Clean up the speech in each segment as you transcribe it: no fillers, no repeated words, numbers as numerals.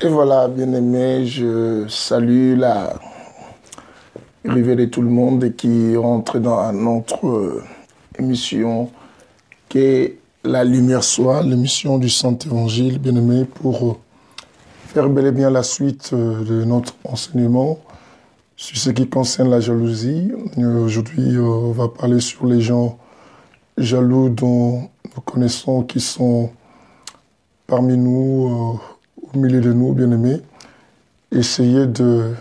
Et voilà, bien-aimés, je salue la arrivée de tout le monde qui rentre dans notre émission qui est La Lumière Soit, l'émission du Saint-Évangile, bien-aimés, pour faire bel et bien la suite de notre enseignement sur ce qui concerne la jalousie. Aujourd'hui, on va parler sur les gens jaloux dont nous connaissons qui sont parmi nous, au milieu de nous, bien-aimés. Essayez de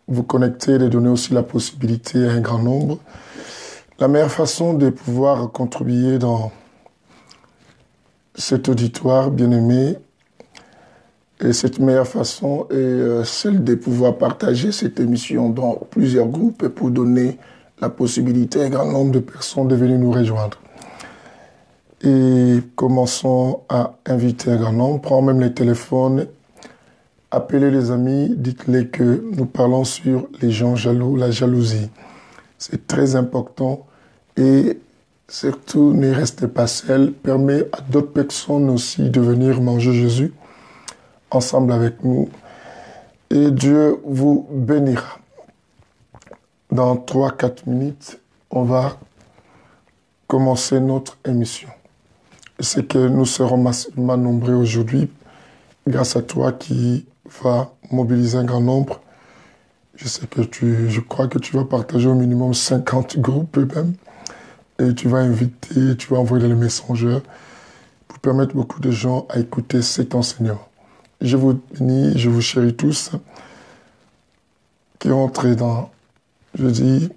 vous connecter et de donner aussi la possibilité à un grand nombre. La meilleure façon de pouvoir contribuer dans cet auditoire bien-aimé, et cette meilleure façon est celle de pouvoir partager cette émission dans plusieurs groupes pour donner la possibilité à un grand nombre de personnes de venir nous rejoindre. Et commençons à inviter un grand nombre, prenons même les téléphones, appelez les amis, dites-les que nous parlons sur les gens jaloux, la jalousie. C'est très important et surtout ne restez pas seul. Permet à d'autres personnes aussi de venir manger Jésus ensemble avec nous et Dieu vous bénira. Dans 3-4 minutes, on va commencer notre émission. C'est que nous serons massivement nombreux aujourd'hui grâce à toi qui va mobiliser un grand nombre. Je crois que tu vas partager au minimum 50 groupes même. Et tu vas inviter, tu vas envoyer les messengers pour permettre beaucoup de gens à écouter cet enseignement. Je vous bénis, je vous chéris tous qui entrez dans, je dis,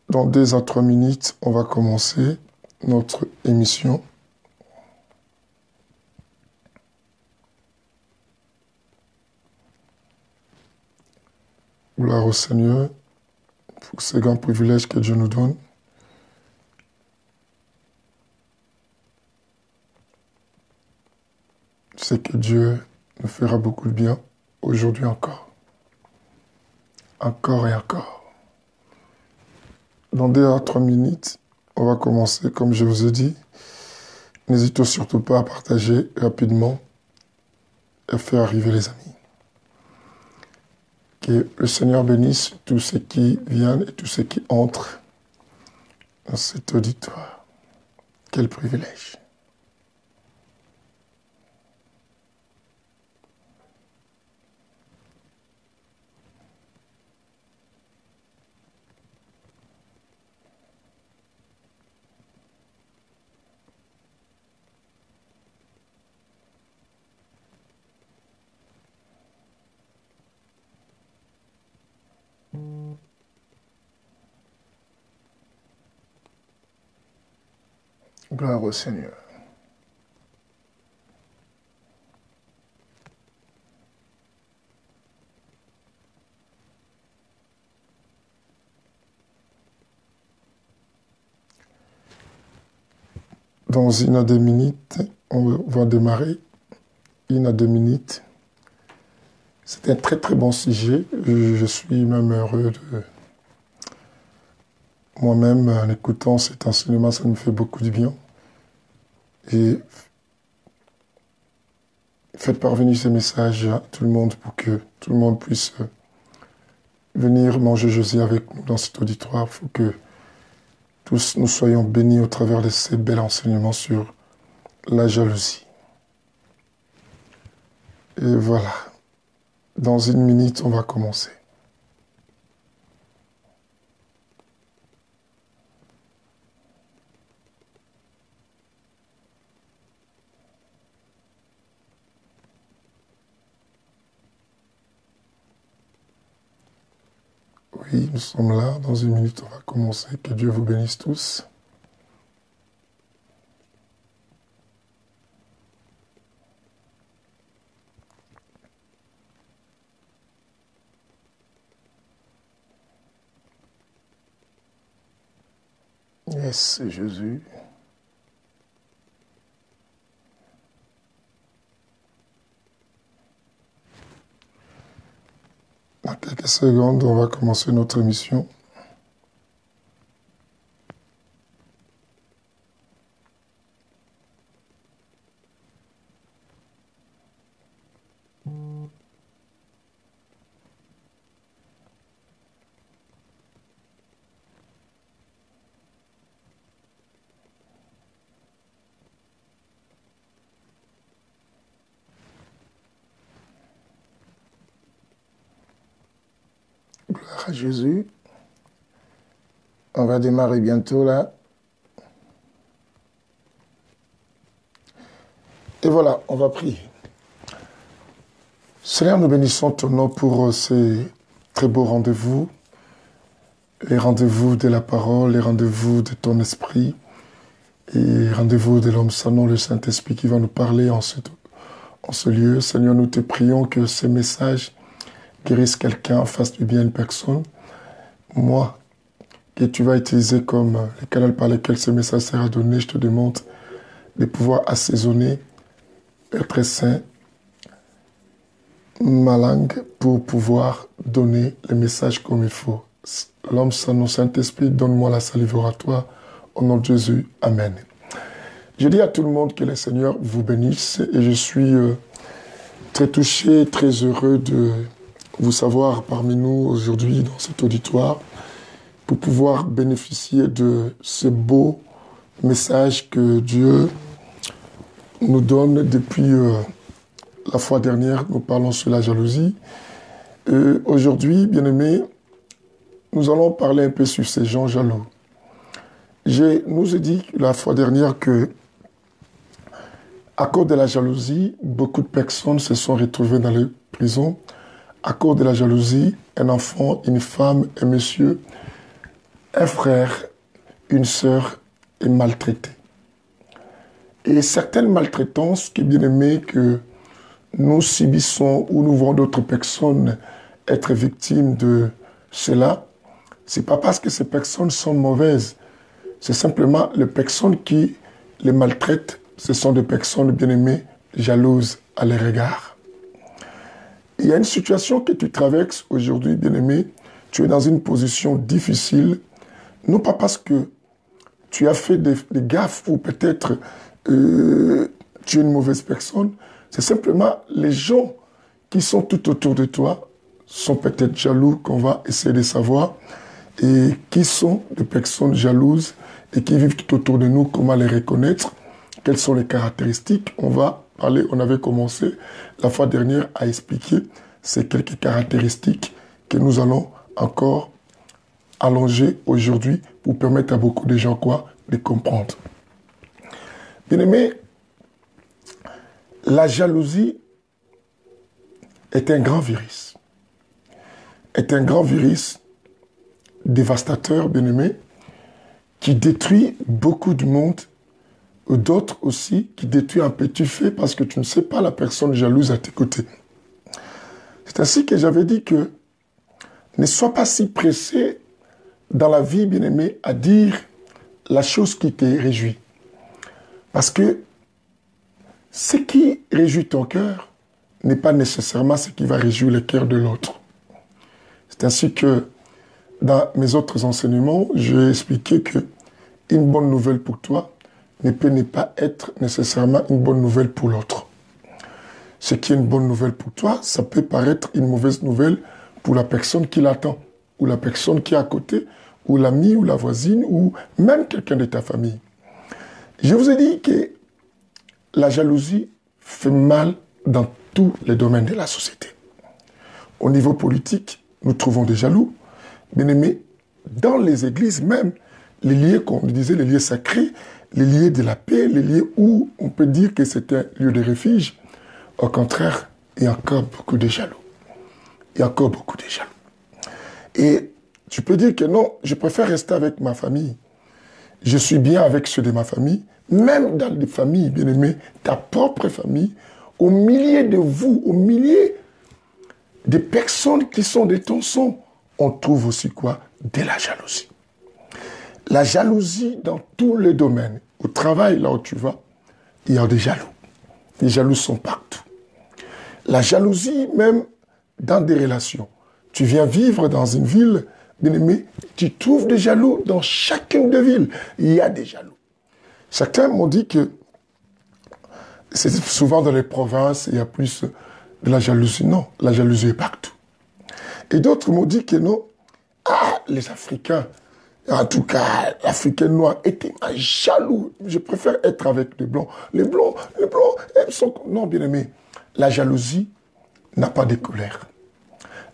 dans 2 à 3 minutes, on va commencer notre émission. Gloire au Seigneur pour ce grand privilège que Dieu nous donne. Je sais que Dieu nous fera beaucoup de bien aujourd'hui encore. Encore et encore. Dans 2 à 3 minutes, on va commencer, comme je vous ai dit. N'hésitez surtout pas à partager rapidement et faire arriver les amis. Que le Seigneur bénisse tous ceux qui viennent et tous ceux qui entrent dans cet auditoire. Quel privilège. Gloire au Seigneur. Dans 1 à 2 minutes, on va démarrer. 1 à 2 minutes. C'est un très très bon sujet. Je suis même heureux de... Moi-même, en écoutant cet enseignement, ça me fait beaucoup de bien. Et faites parvenir ce message à tout le monde pour que tout le monde puisse venir manger Jésus avec nous dans cet auditoire. Il faut que tous nous soyons bénis au travers de ces bels enseignements sur la jalousie. Et voilà. Dans 1 minute, on va commencer. Oui, nous sommes là. Dans 1 minute, on va commencer. Que Dieu vous bénisse tous. Yes, c'est Jésus. Dans quelques secondes, on va commencer notre émission. Gloire à Jésus. On va démarrer bientôt là. Et voilà, on va prier. Seigneur, nous bénissons ton nom pour ces très beaux rendez-vous. Les rendez-vous de la parole, les rendez-vous de ton esprit. Et rendez-vous de l'homme sans nom, le Saint-Esprit qui va nous parler en ce lieu. Seigneur, nous te prions que ces messages guérissent quelqu'un, fassent du bien à une personne. Moi, que tu vas utiliser comme les canaux par lesquels ce message sera donné, je te demande de pouvoir assaisonner, Père très saint, ma langue pour pouvoir donner le message comme il faut. L'homme sans nom, Saint-Esprit, donne-moi la salive oratoire. Au nom de Jésus, Amen. Je dis à tout le monde que le Seigneur vous bénisse et je suis très touché, très heureux de vous savoir parmi nous aujourd'hui dans cet auditoire pour pouvoir bénéficier de ce beau message que Dieu nous donne depuis la fois dernière. Nous parlons sur la jalousie. Aujourd'hui, bien-aimés, nous allons parler un peu sur ces gens jaloux. Je nous ai dit la fois dernière que, à cause de la jalousie, beaucoup de personnes se sont retrouvées dans les prisons. À cause de la jalousie, un enfant, une femme, un monsieur, un frère, une sœur est maltraité. Et certaines maltraitances, qui bien aimé, que nous subissons ou nous voyons d'autres personnes être victimes de cela, c'est pas parce que ces personnes sont mauvaises. C'est simplement les personnes qui les maltraitent, ce sont des personnes bien-aimées, jalouses à leur égard. Il y a une situation que tu traverses aujourd'hui, bien-aimé, tu es dans une position difficile, non pas parce que tu as fait des gaffes ou peut-être tu es une mauvaise personne, c'est simplement les gens qui sont tout autour de toi sont peut-être jaloux, qu'on va essayer de savoir, et qui sont des personnes jalouses et qui vivent tout autour de nous, comment les reconnaître, quelles sont les caractéristiques. On va parler, on avait commencé la fois dernière à expliquer ces quelques caractéristiques que nous allons encore allonger aujourd'hui pour permettre à beaucoup de gens de comprendre. Bien-aimés, la jalousie est un grand virus. Est un grand virus dévastateur, bien-aimé, qui détruit beaucoup de monde, ou d'autres aussi, qui détruit un petit fait parce que tu ne sais pas la personne jalouse à tes côtés. C'est ainsi que j'avais dit que ne sois pas si pressé dans la vie, bien-aimé, à dire la chose qui te réjouit. Parce que ce qui réjouit ton cœur n'est pas nécessairement ce qui va réjouir le cœur de l'autre. C'est ainsi que dans mes autres enseignements, j'ai expliqué que une bonne nouvelle pour toi ne peut ne pas être nécessairement une bonne nouvelle pour l'autre. Ce qui est une bonne nouvelle pour toi, ça peut paraître une mauvaise nouvelle pour la personne qui l'attend, ou la personne qui est à côté, ou l'ami, ou la voisine, ou même quelqu'un de ta famille. Je vous ai dit que la jalousie fait mal dans tous les domaines de la société. Au niveau politique, nous trouvons des jaloux. Bien-aimés, dans les églises même, les lieux, comme on disait, les lieux sacrés, les lieux de la paix, les lieux où on peut dire que c'est un lieu de refuge. Au contraire, il y a encore beaucoup de jaloux. Il y a encore beaucoup de jaloux. Et tu peux dire que non, je préfère rester avec ma famille. Je suis bien avec ceux de ma famille, même dans les familles, bien-aimées, ta propre famille, au milieu de vous, au milieu des personnes qui sont de ton sang, on trouve aussi quoi? De la jalousie. La jalousie dans tous les domaines. Au travail, là où tu vas, il y a des jaloux. Les jaloux sont partout. La jalousie, même dans des relations. Tu viens vivre dans une ville, bien-aimé, tu trouves des jaloux dans chacune des villes. Il y a des jaloux. Certains m'ont dit que c'est souvent dans les provinces, il y a plus de la jalousie. Non, la jalousie est partout. Et d'autres m'ont dit que non. Ah, les Africains, en tout cas, l'Africain noir était jaloux. Je préfère être avec les Blancs. Les Blancs, elles sont... Non, bien-aimé, la jalousie n'a pas de colère.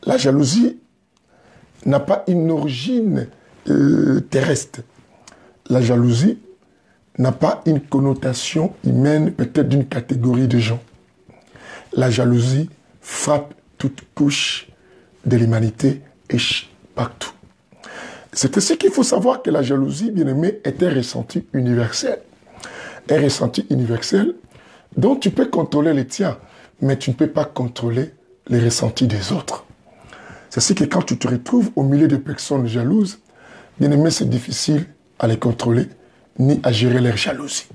La jalousie n'a pas une origine terrestre. La jalousie n'a pas une connotation humaine, peut-être d'une catégorie de gens. La jalousie frappe toute couche de l'humanité et partout. C'est ainsi qu'il faut savoir que la jalousie, bien aimé, est un ressenti universel. Un ressenti universel dont tu peux contrôler les tiens, mais tu ne peux pas contrôler les ressentis des autres. C'est ainsi que quand tu te retrouves au milieu de personnes jalouses, bien aimé, c'est difficile à les contrôler, ni à gérer leur jalousie.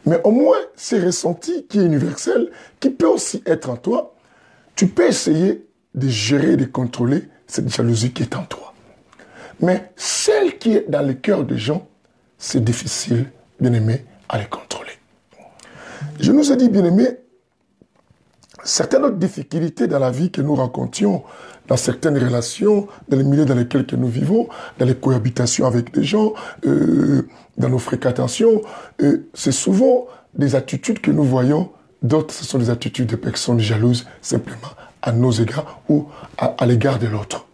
Mais au moins, ces ressentis qui est universel, qui peut aussi être en toi, tu peux essayer de gérer et de contrôler cette jalousie qui est en toi. Mais celle qui est dans le cœur des gens, c'est difficile, bien aimé, à les contrôler. Je nous ai dit, bien aimé, certaines autres difficultés dans la vie que nous rencontrions, dans certaines relations, dans les milieux dans lesquels nous vivons, dans les cohabitations avec des gens, dans nos fréquentations, c'est souvent des attitudes que nous voyons, d'autres ce sont des attitudes de personnes jalouses, simplement à nos égards ou à l'égard de l'autre.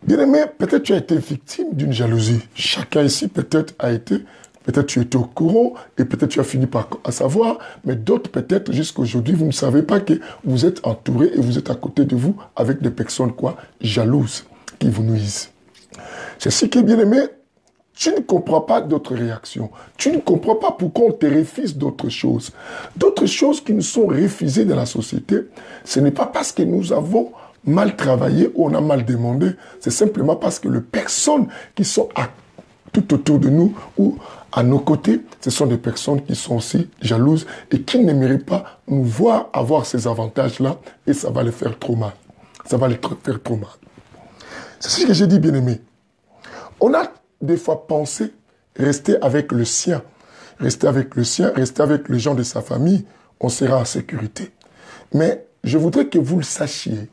Bien aimé, peut-être tu as été victime d'une jalousie. Chacun ici peut-être a été, peut-être tu étais au courant et peut-être tu as fini par savoir, mais d'autres peut-être jusqu'à aujourd'hui, vous ne savez pas que vous êtes entouré et vous êtes à côté de vous avec des personnes jalouses qui vous nuisent. C'est ce qui est bien aimé. Tu ne comprends pas d'autres réactions. Tu ne comprends pas pourquoi on te refuse d'autres choses. D'autres choses qui nous sont refusées dans la société, ce n'est pas parce que nous avons mal travaillé ou on a mal demandé. C'est simplement parce que les personnes qui sont tout autour de nous ou à nos côtés, ce sont des personnes qui sont aussi jalouses et qui n'aimeraient pas nous voir avoir ces avantages-là et ça va les faire trop mal. Ça va les faire trop mal. C'est ce que j'ai dit, bien-aimé. On a des fois pensé rester avec le sien, rester avec les gens de sa famille, on sera en sécurité. Mais je voudrais que vous le sachiez,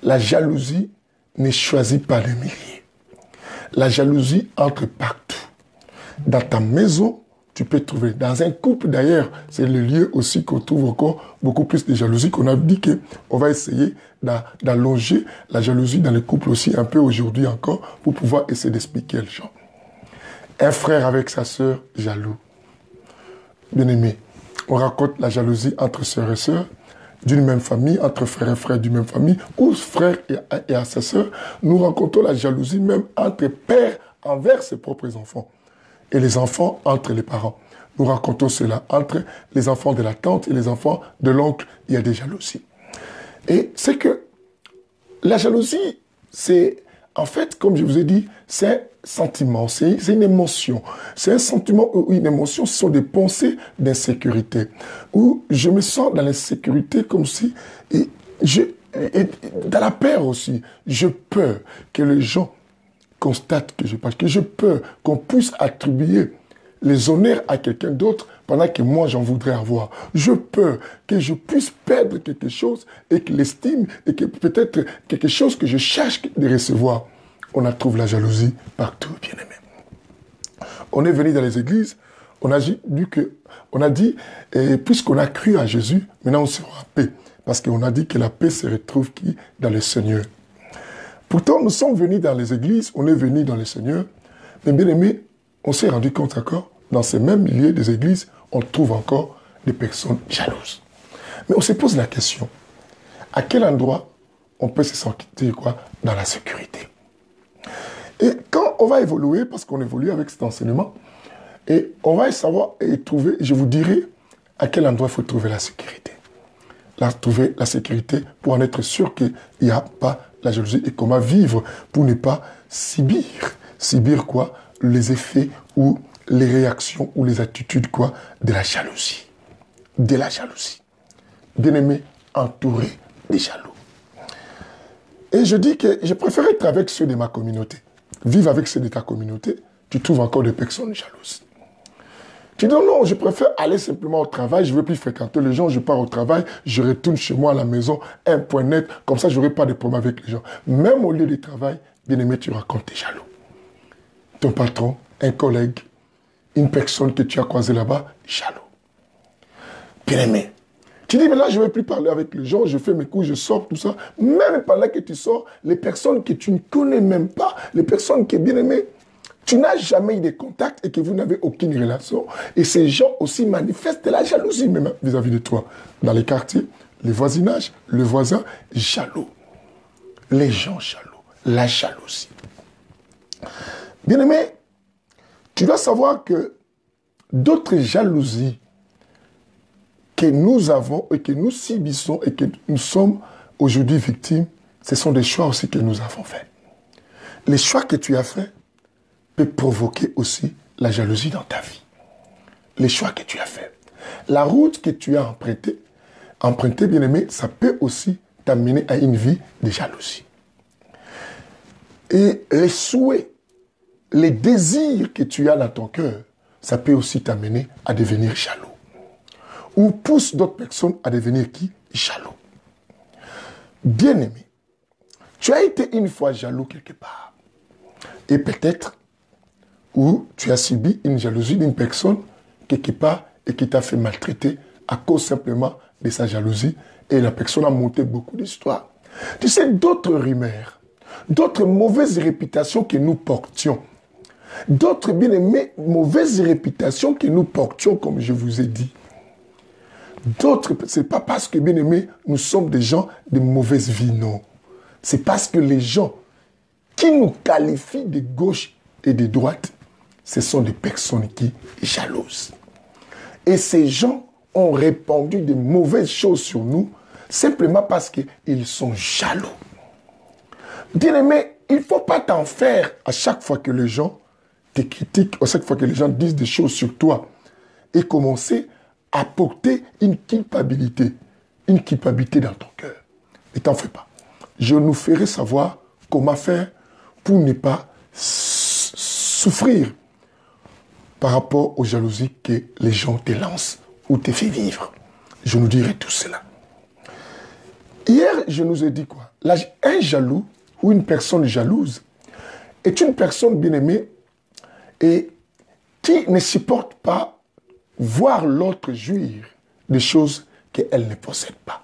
la jalousie ne choisit pas les milliers. La jalousie entre partout. Dans ta maison, tu peux trouver. Dans un couple d'ailleurs, c'est le lieu aussi qu'on trouve encore beaucoup plus de jalousie, qu'on a dit qu'on va essayer d'allonger la jalousie dans les couples aussi un peu aujourd'hui encore pour pouvoir essayer d'expliquer les gens. Un frère avec sa sœur, jaloux. Bien-aimé, on raconte la jalousie entre sœurs et sœurs, d'une même famille, entre frères et frères d'une même famille, ou frère et à sa sœur. Nous rencontrons la jalousie même entre pères envers ses propres enfants. Et les enfants entre les parents. Nous racontons cela entre les enfants de la tante et les enfants de l'oncle. Il y a des jalousies. Et c'est que la jalousie, c'est, en fait, comme je vous ai dit, c'est un sentiment, c'est une émotion. C'est un sentiment ou une émotion, ce sont des pensées d'insécurité. Où je me sens dans l'insécurité comme si, et dans la peur aussi, je peur que les gens constate que je parle, que je peux, qu'on puisse attribuer les honneurs à quelqu'un d'autre pendant que moi j'en voudrais avoir. Je peux que je puisse perdre quelque chose et que l'estime et que peut-être quelque chose que je cherche de recevoir. On a trouvé la jalousie partout, bien aimé. On est venu dans les églises, on a dit, puisqu'on a cru à Jésus, maintenant on sera en paix. Parce qu'on a dit que la paix se retrouve dans le Seigneur. Pourtant, nous sommes venus dans les églises, on est venus dans le Seigneur, mais bien aimé, on s'est rendu compte encore, dans ces mêmes lieux des églises, on trouve encore des personnes jalouses. Mais on se pose la question, à quel endroit on peut se sentir dans la sécurité? Et quand on va évoluer, parce qu'on évolue avec cet enseignement, et on va savoir et trouver, je vous dirai à quel endroit il faut trouver la sécurité. Trouver la sécurité pour en être sûr qu'il n'y a pas la jalousie et comment vivre pour ne pas subir. Subir les effets ou les réactions ou les attitudes de la jalousie. De la jalousie. Bien-aimé, entouré des jaloux. Et je dis que je préfère être avec ceux de ma communauté. Vivre avec ceux de ta communauté, tu trouves encore des personnes jalouses. Tu dis non, je préfère aller simplement au travail, je ne veux plus fréquenter les gens, je pars au travail, je retourne chez moi à la maison, un point net, comme ça je n'aurai pas de problème avec les gens. Même au lieu de travail, bien aimé, tu racontes tes jaloux. Ton patron, un collègue, une personne que tu as croisée là-bas, jaloux. Bien aimé, Tu dis, mais là, je ne vais plus parler avec les gens, je fais mes coups, je sors, tout ça. Même pendant que tu sors, les personnes que tu ne connais même pas, les personnes qui sont bien aimées, tu n'as jamais eu de contact et que vous n'avez aucune relation. Et ces gens aussi manifestent de la jalousie même vis-à-vis de toi. Dans les quartiers, les voisinages, le voisin, jaloux. Les gens jaloux. La jalousie. Bien aimé, tu dois savoir que d'autres jalousies que nous avons et que nous subissons et que nous sommes aujourd'hui victimes, ce sont des choix aussi que nous avons faits. Les choix que tu as faits peuvent provoquer aussi la jalousie dans ta vie. Les choix que tu as faits. La route que tu as empruntée, bien aimé, ça peut aussi t'amener à une vie de jalousie. Et les souhaits, les désirs que tu as dans ton cœur, ça peut aussi t'amener à devenir jaloux. Ou pousse d'autres personnes à devenir qui? Jaloux. Bien-aimé, tu as été une fois jaloux quelque part. Et peut-être, ou tu as subi une jalousie d'une personne quelque part et qui t'a fait maltraiter à cause simplement de sa jalousie. Et la personne a monté beaucoup d'histoires. Tu sais, d'autres rumeurs, d'autres mauvaises réputations que nous portions, d'autres bien-aimés, mauvaises réputations que nous portions, comme je vous ai dit. D'autres, ce n'est pas parce que, bien-aimés, nous sommes des gens de mauvaise vie, non. C'est parce que les gens qui nous qualifient de gauche et de droite, ce sont des personnes qui jalousent. Et ces gens ont répandu de mauvaises choses sur nous, simplement parce qu'ils sont jaloux. Bien-aimé, il ne faut pas t'en faire à chaque fois que les gens te critiquent, à chaque fois que les gens disent des choses sur toi, et commencer à porter une culpabilité dans ton cœur. Ne t'en fais pas. Je nous ferai savoir comment faire pour ne pas souffrir par rapport aux jalousies que les gens te lancent ou te font vivre. Je nous dirai tout cela. Hier, je nous ai dit quoi? Un jaloux ou une personne jalouse est une personne bien-aimée et qui ne supporte pas voir l'autre jouir des choses qu'elle ne possède pas.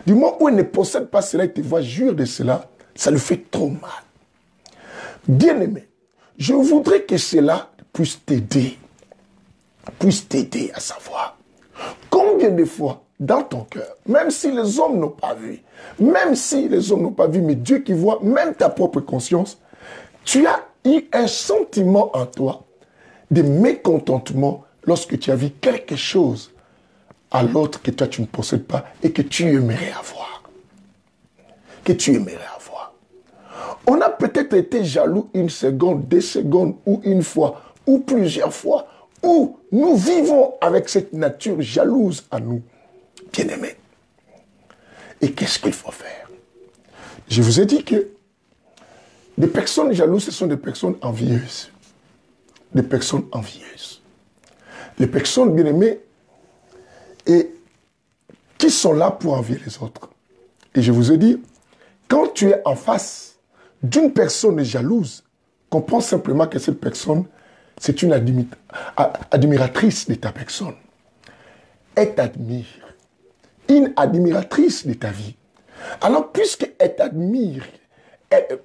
Du moment où elle ne possède pas cela et te voit jouir de cela, ça lui fait trop mal. Bien-aimé, je voudrais que cela puisse t'aider à savoir combien de fois dans ton cœur, même si les hommes n'ont pas vu, mais Dieu qui voit, même ta propre conscience, tu as eu un sentiment en toi de mécontentement lorsque tu as vu quelque chose à l'autre que toi tu ne possèdes pas et que tu aimerais avoir. On a peut-être été jaloux une seconde, 2 secondes, ou une fois, ou plusieurs fois, où nous vivons avec cette nature jalouse à nous, bien-aimés. Et qu'est-ce qu'il faut faire? Je vous ai dit que des personnes jalouses, ce sont des personnes envieuses. Des personnes envieuses. Les personnes bien-aimées et qui sont là pour envier les autres. Et je vous ai dit, quand tu es en face d'une personne jalouse, comprends simplement que cette personne, c'est une admiratrice de ta personne. Elle t'admire. Une admiratrice de ta vie. Alors, puisqu'elle t'admire,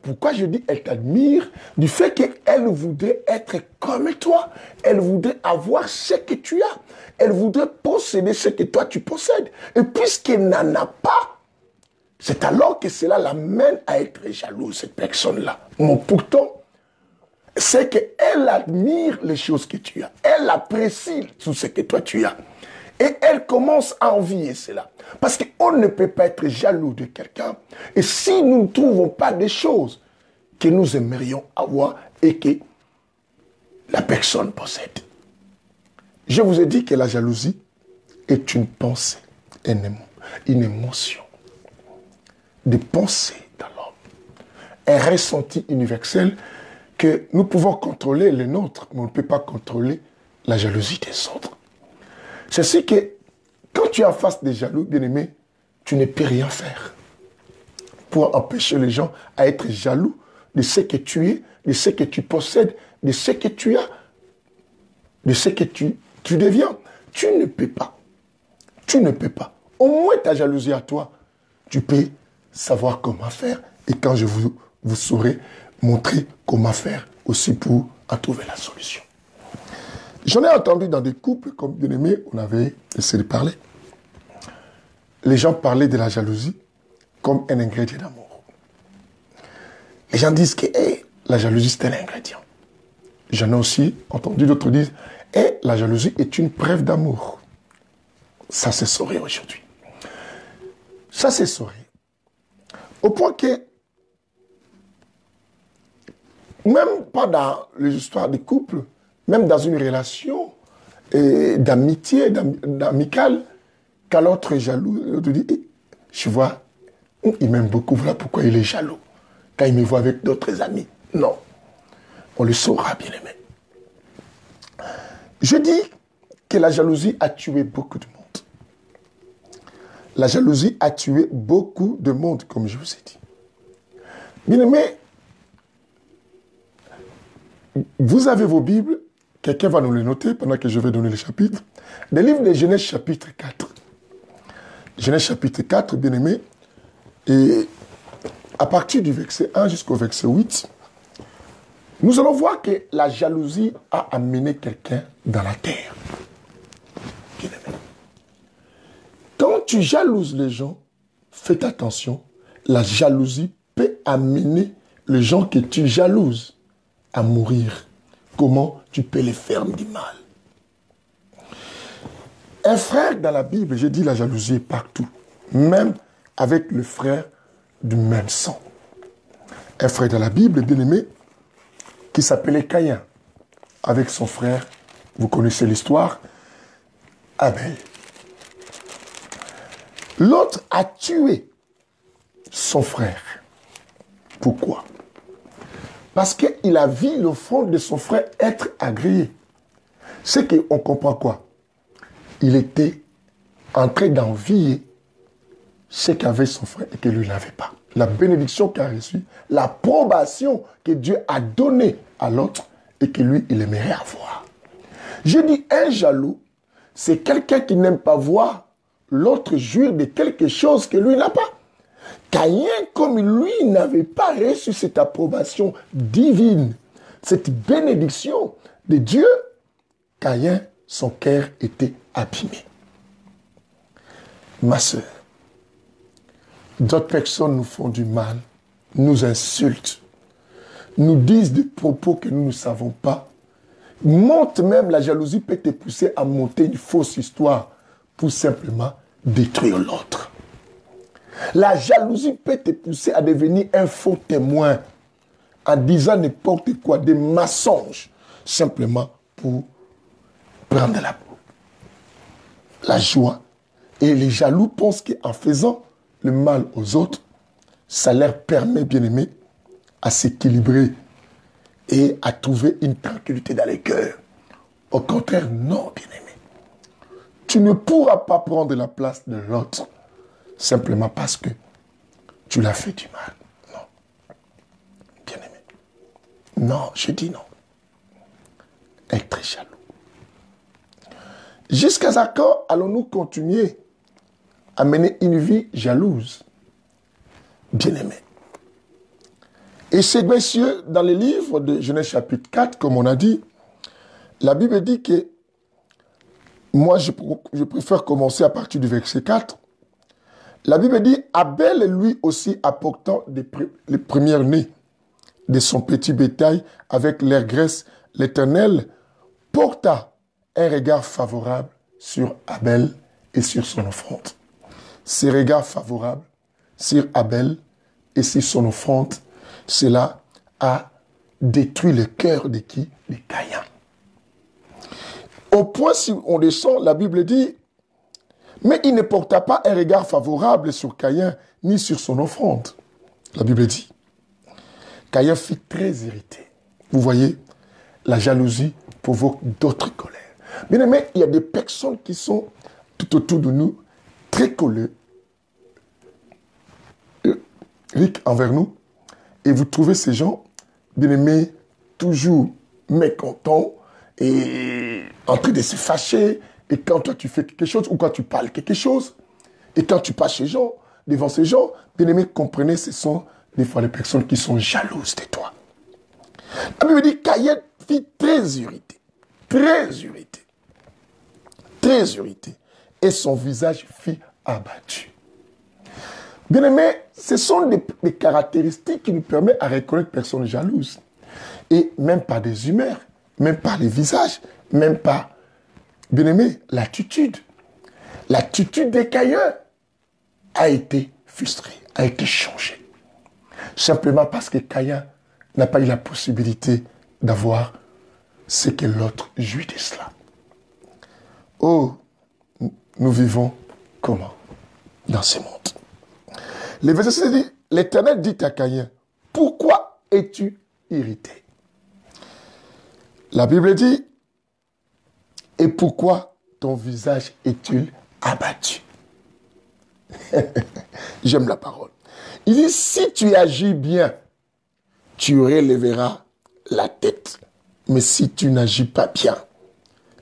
pourquoi je dis elle t'admire? Du fait qu'elle voudrait être comme toi. Elle voudrait avoir ce que tu as. Elle voudrait posséder ce que toi tu possèdes. Et puisqu'elle n'en a pas, c'est alors que cela l'amène à être jalouse, cette personne-là. Mais pourtant, c'est qu'elle admire les choses que tu as. Elle apprécie tout ce que toi tu as. Et elle commence à envier cela. Parce qu'on ne peut pas être jaloux de quelqu'un. Et si nous ne trouvons pas des choses que nous aimerions avoir et que la personne possède. Je vous ai dit que la jalousie est une pensée, une émotion. Des pensées dans l'homme. Un ressenti universel que nous pouvons contrôler les nôtres, mais on ne peut pas contrôler la jalousie des autres. C'est ce que, quand tu es en face des jaloux, bien-aimés, tu ne peux rien faire pour empêcher les gens à être jaloux de ce que tu es, de ce que tu possèdes, de ce que tu as, de ce que tu deviens. Tu ne peux pas. Tu ne peux pas. au moins ta jalousie à toi, tu peux savoir comment faire. Et quand je vous saurai montrer comment faire aussi pour en trouver la solution. J'en ai entendu dans des couples, comme bien aimé, on avait essayé de parler. Les gens parlaient de la jalousie comme un ingrédient d'amour. Les gens disent que la jalousie, c'est un ingrédient. J'en ai aussi entendu d'autres dire, la jalousie est une preuve d'amour. Ça s'est sauvé aujourd'hui. Ça s'est sauvé. Au point que, même pas dans les histoires des couples, même dans une relation d'amitié, d'amicale, quand l'autre est jaloux, l'autre dit, je vois, il m'aime beaucoup, voilà pourquoi il est jaloux. Quand il me voit avec d'autres amis. Non. On le saura, bien aimé. Je dis que la jalousie a tué beaucoup de monde. La jalousie a tué beaucoup de monde, comme je vous ai dit. Bien aimé, vous avez vos Bibles, quelqu'un va nous les noter pendant que je vais donner les chapitres. Des livres de Genèse chapitre 4. Genèse chapitre 4, bien aimé, et à partir du verset 1 jusqu'au verset 8, nous allons voir que la jalousie a amené quelqu'un dans la terre. Bien aimé. Quand tu jalouses les gens, faites attention, la jalousie peut amener les gens que tu jalouses à mourir. Comment tu peux les faire du mal? Un frère dans la Bible, j'ai dit la jalousie est partout, même avec le frère du même sang. Un frère dans la Bible, bien aimé, qui s'appelait Caïn, avec son frère, vous connaissez l'histoire, Abel. L'autre a tué son frère. Pourquoi? Parce qu'il a vu l'offrande de son frère être agréée. C'est qu'on comprend quoi? Il était en train d'envier ce qu'avait son frère et que lui n'avait pas. La bénédiction qu'il a reçue, l'approbation que Dieu a donnée à l'autre et que lui, il aimerait avoir. Je dis, un jaloux, c'est quelqu'un qui n'aime pas voir l'autre jouir de quelque chose que lui n'a pas. Caïn, comme lui, n'avait pas reçu cette approbation divine, cette bénédiction de Dieu, Caïn, son cœur était abîmé. Ma soeur, d'autres personnes nous font du mal, nous insultent, nous disent des propos que nous ne savons pas. Monte même, la jalousie peut te pousser à monter une fausse histoire pour simplement détruire l'autre. La jalousie peut te pousser à devenir un faux témoin en disant n'importe quoi, des mensonges, simplement pour prendre la joie. Et les jaloux pensent qu'en faisant le mal aux autres, ça leur permet, bien aimé, à s'équilibrer et à trouver une tranquillité dans les cœurs. Au contraire, non, bien aimé. Tu ne pourras pas prendre la place de l'autre simplement parce que tu l'as fait du mal. Non. Bien aimé. Non, je dis non. Être très jaloux. Jusqu'à quand allons-nous continuer à mener une vie jalouse? Bien aimé. Et c'est messieurs, dans les livres de Genèse chapitre 4, comme on a dit, la Bible dit que, moi je préfère commencer à partir du verset 4. La Bible dit, Abel lui aussi apportant les premiers-nés de son petit bétail avec leur graisse, l'Éternel porta un regard favorable sur Abel et sur son offrande. Ces regards favorables sur Abel et sur son offrande, cela a détruit le cœur de qui? De Caïn. Au point, si on descend, la Bible dit, mais il ne porta pas un regard favorable sur Caïn, ni sur son offrande. La Bible dit. Caïn fut très irrité. Vous voyez, la jalousie provoque d'autres colères. Bien aimé, il y a des personnes qui sont tout autour de nous, très colériques envers nous. Et vous trouvez ces gens, bien aimés, toujours mécontents et en train de se fâcher. Et quand toi tu fais quelque chose ou quand tu parles quelque chose, Et quand tu passes devant ces gens, bien aimé, comprenez, ce sont des fois les personnes qui sont jalouses de toi. La Bible dit Caïn fut très irrité. Très irrité. Très irrité. Et son visage fut abattu. Bien aimé, ce sont des caractéristiques qui nous permettent à reconnaître personnes jalouses. Et même par des humeurs, même par les visages, même par, bien aimé, l'attitude. L'attitude des Caïns a été frustrée, a été changée. Simplement parce que Caïn n'a pas eu la possibilité d'avoir ce que l'autre jouit de cela. Oh, nous vivons comment dans ce monde? Le verset 6 dit, l'Éternel dit à Caïn, pourquoi es-tu irrité? La Bible dit, et pourquoi ton visage est-il abattu? J'aime la parole. Il dit, si tu agis bien, tu relèveras la tête. Mais si tu n'agis pas bien,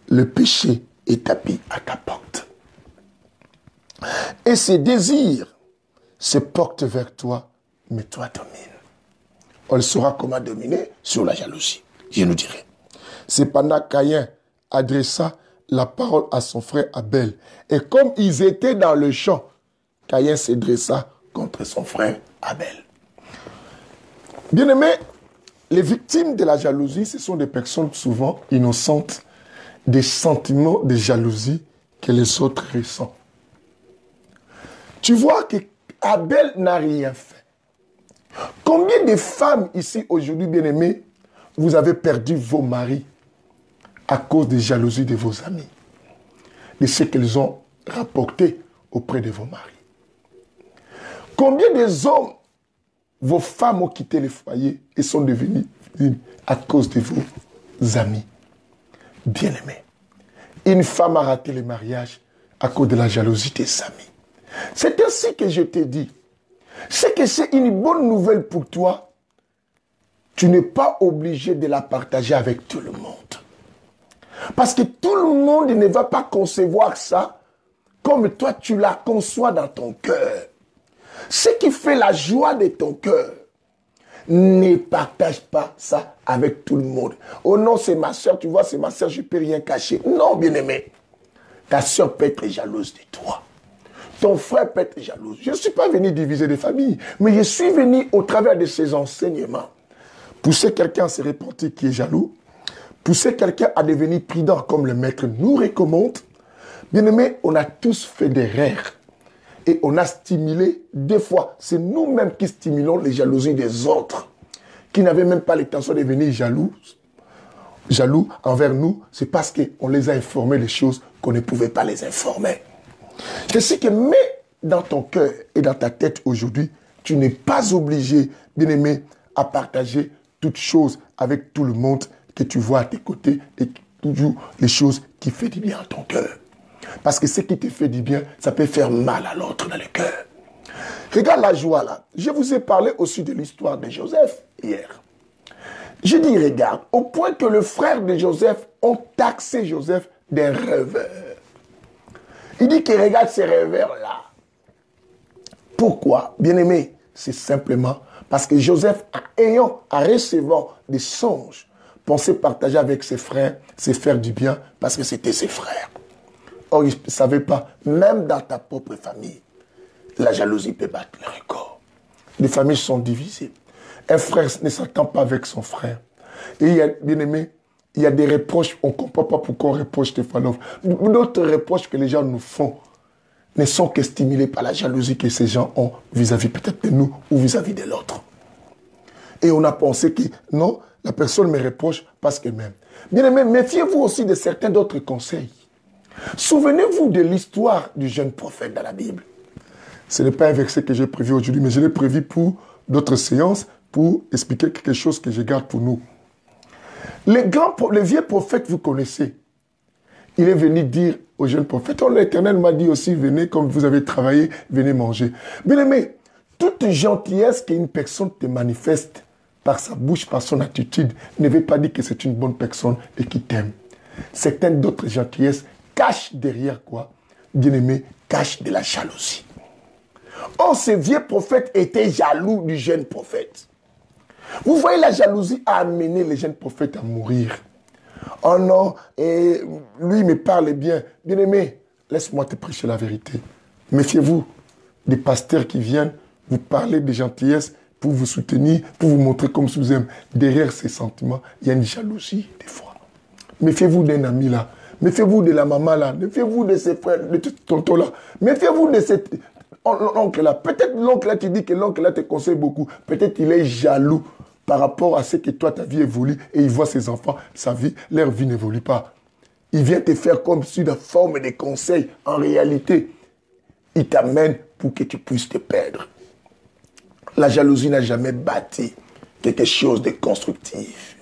le péché est tapis à ta porte. Et ses désirs se portent vers toi, mais toi domine. On saura comment dominer sur la jalousie. Je nous dirai. Cependant, Caïn adressa la parole à son frère Abel. Et comme ils étaient dans le champ, Caïn se dressa contre son frère Abel. Bien-aimés, les victimes de la jalousie, ce sont des personnes souvent innocentes des sentiments de jalousie que les autres ressentent. Tu vois que Abel n'a rien fait. Combien de femmes ici aujourd'hui, bien-aimées, vous avez perdu vos maris à cause des jalousies de vos amis, de ce qu'ils ont rapporté auprès de vos maris? Combien des hommes, vos femmes ont quitté les foyers et sont devenus victimes à cause de vos amis? Bien-aimés, une femme a raté le mariage à cause de la jalousie des amis. C'est ainsi que je te dis, c'est que c'est une bonne nouvelle pour toi. Tu n'es pas obligé de la partager avec tout le monde. Parce que tout le monde ne va pas concevoir ça comme toi tu la conçois dans ton cœur. Ce qui fait la joie de ton cœur, ne partage pas ça avec tout le monde. Oh non, c'est ma soeur, tu vois, c'est ma soeur, je ne peux rien cacher. Non, bien-aimé, ta soeur peut être jalouse de toi. Ton frère peut être jaloux. Je ne suis pas venu diviser des familles, mais je suis venu au travers de ces enseignements pousser quelqu'un à se repentir qui est jaloux, pousser quelqu'un à devenir prudent comme le maître nous recommande. Bien-aimé, on a tous fait des erreurs et on a stimulé, des fois, c'est nous-mêmes qui stimulons les jalousies des autres, qui n'avaient même pas l'intention de devenir jaloux envers nous. C'est parce qu'on les a informés des choses qu'on ne pouvait pas les informer. C'est ce que mets dans ton cœur et dans ta tête aujourd'hui, tu n'es pas obligé, bien-aimé, à partager toutes choses avec tout le monde que tu vois à tes côtés et toujours les choses qui font du bien à ton cœur. Parce que ce qui te fait du bien, ça peut faire mal à l'autre dans le cœur. Regarde la joie là. Je vous ai parlé aussi de l'histoire de Joseph hier. Je dis, regarde, au point que le frère de Joseph ont taxé Joseph d'un rêveur. Il dit qu'il regarde ces rêveurs-là. Pourquoi? Bien-aimé, c'est simplement parce que Joseph, en recevant des songes, pensait partager avec ses frères, se faire du bien, parce que c'était ses frères. Or, il ne savait pas, même dans ta propre famille, la jalousie peut battre le record. Les familles sont divisées. Un frère ne s'entend pas avec son frère. Et il y a, bien aimé, il y a des reproches, on ne comprend pas pourquoi on reproche Stéphanov. D'autres reproches que les gens nous font ne sont que stimulés par la jalousie que ces gens ont vis-à-vis peut-être de nous ou vis-à-vis de l'autre. Et on a pensé que non, la personne me reproche parce qu'elle m'aime. Bien aimé, méfiez-vous aussi de certains d'autres conseils. Souvenez-vous de l'histoire du jeune prophète dans la Bible. Ce n'est pas un verset que j'ai prévu aujourd'hui, mais je l'ai prévu pour d'autres séances pour expliquer quelque chose que je garde pour nous. Le vieux prophète, vous connaissez. Il est venu dire au jeune prophète, oh, l'Éternel m'a dit aussi, venez comme vous avez travaillé, venez manger. Bien aimé, toute gentillesse qu'une personne te manifeste par sa bouche, par son attitude, ne veut pas dire que c'est une bonne personne et qui t'aime. Certaines d'autres gentillesses cachent derrière quoi? Bien aimé, cachent de la jalousie. Or, ce vieux prophète était jaloux du jeune prophète. Vous voyez, la jalousie a amené les jeunes prophètes à mourir. Oh non, et lui me parle bien. Bien-aimé, laisse-moi te prêcher la vérité. Méfiez-vous des pasteurs qui viennent vous parler de gentillesse pour vous soutenir, pour vous montrer comme je vous aime. Derrière ces sentiments, il y a une jalousie des fois. Méfiez-vous d'un ami là. Méfiez-vous de la maman là. Méfiez-vous de ses frères, de tonton là. Méfiez-vous de cet oncle là. Peut-être l'oncle là, tu dis que l'oncle là te conseille beaucoup. Peut-être il est jaloux par rapport à ce que toi, ta vie évolue et il voit ses enfants, sa vie, leur vie n'évolue pas. Il vient te faire comme sur la forme des conseils. En réalité, il t'amène pour que tu puisses te perdre. La jalousie n'a jamais bâti quelque chose de constructif.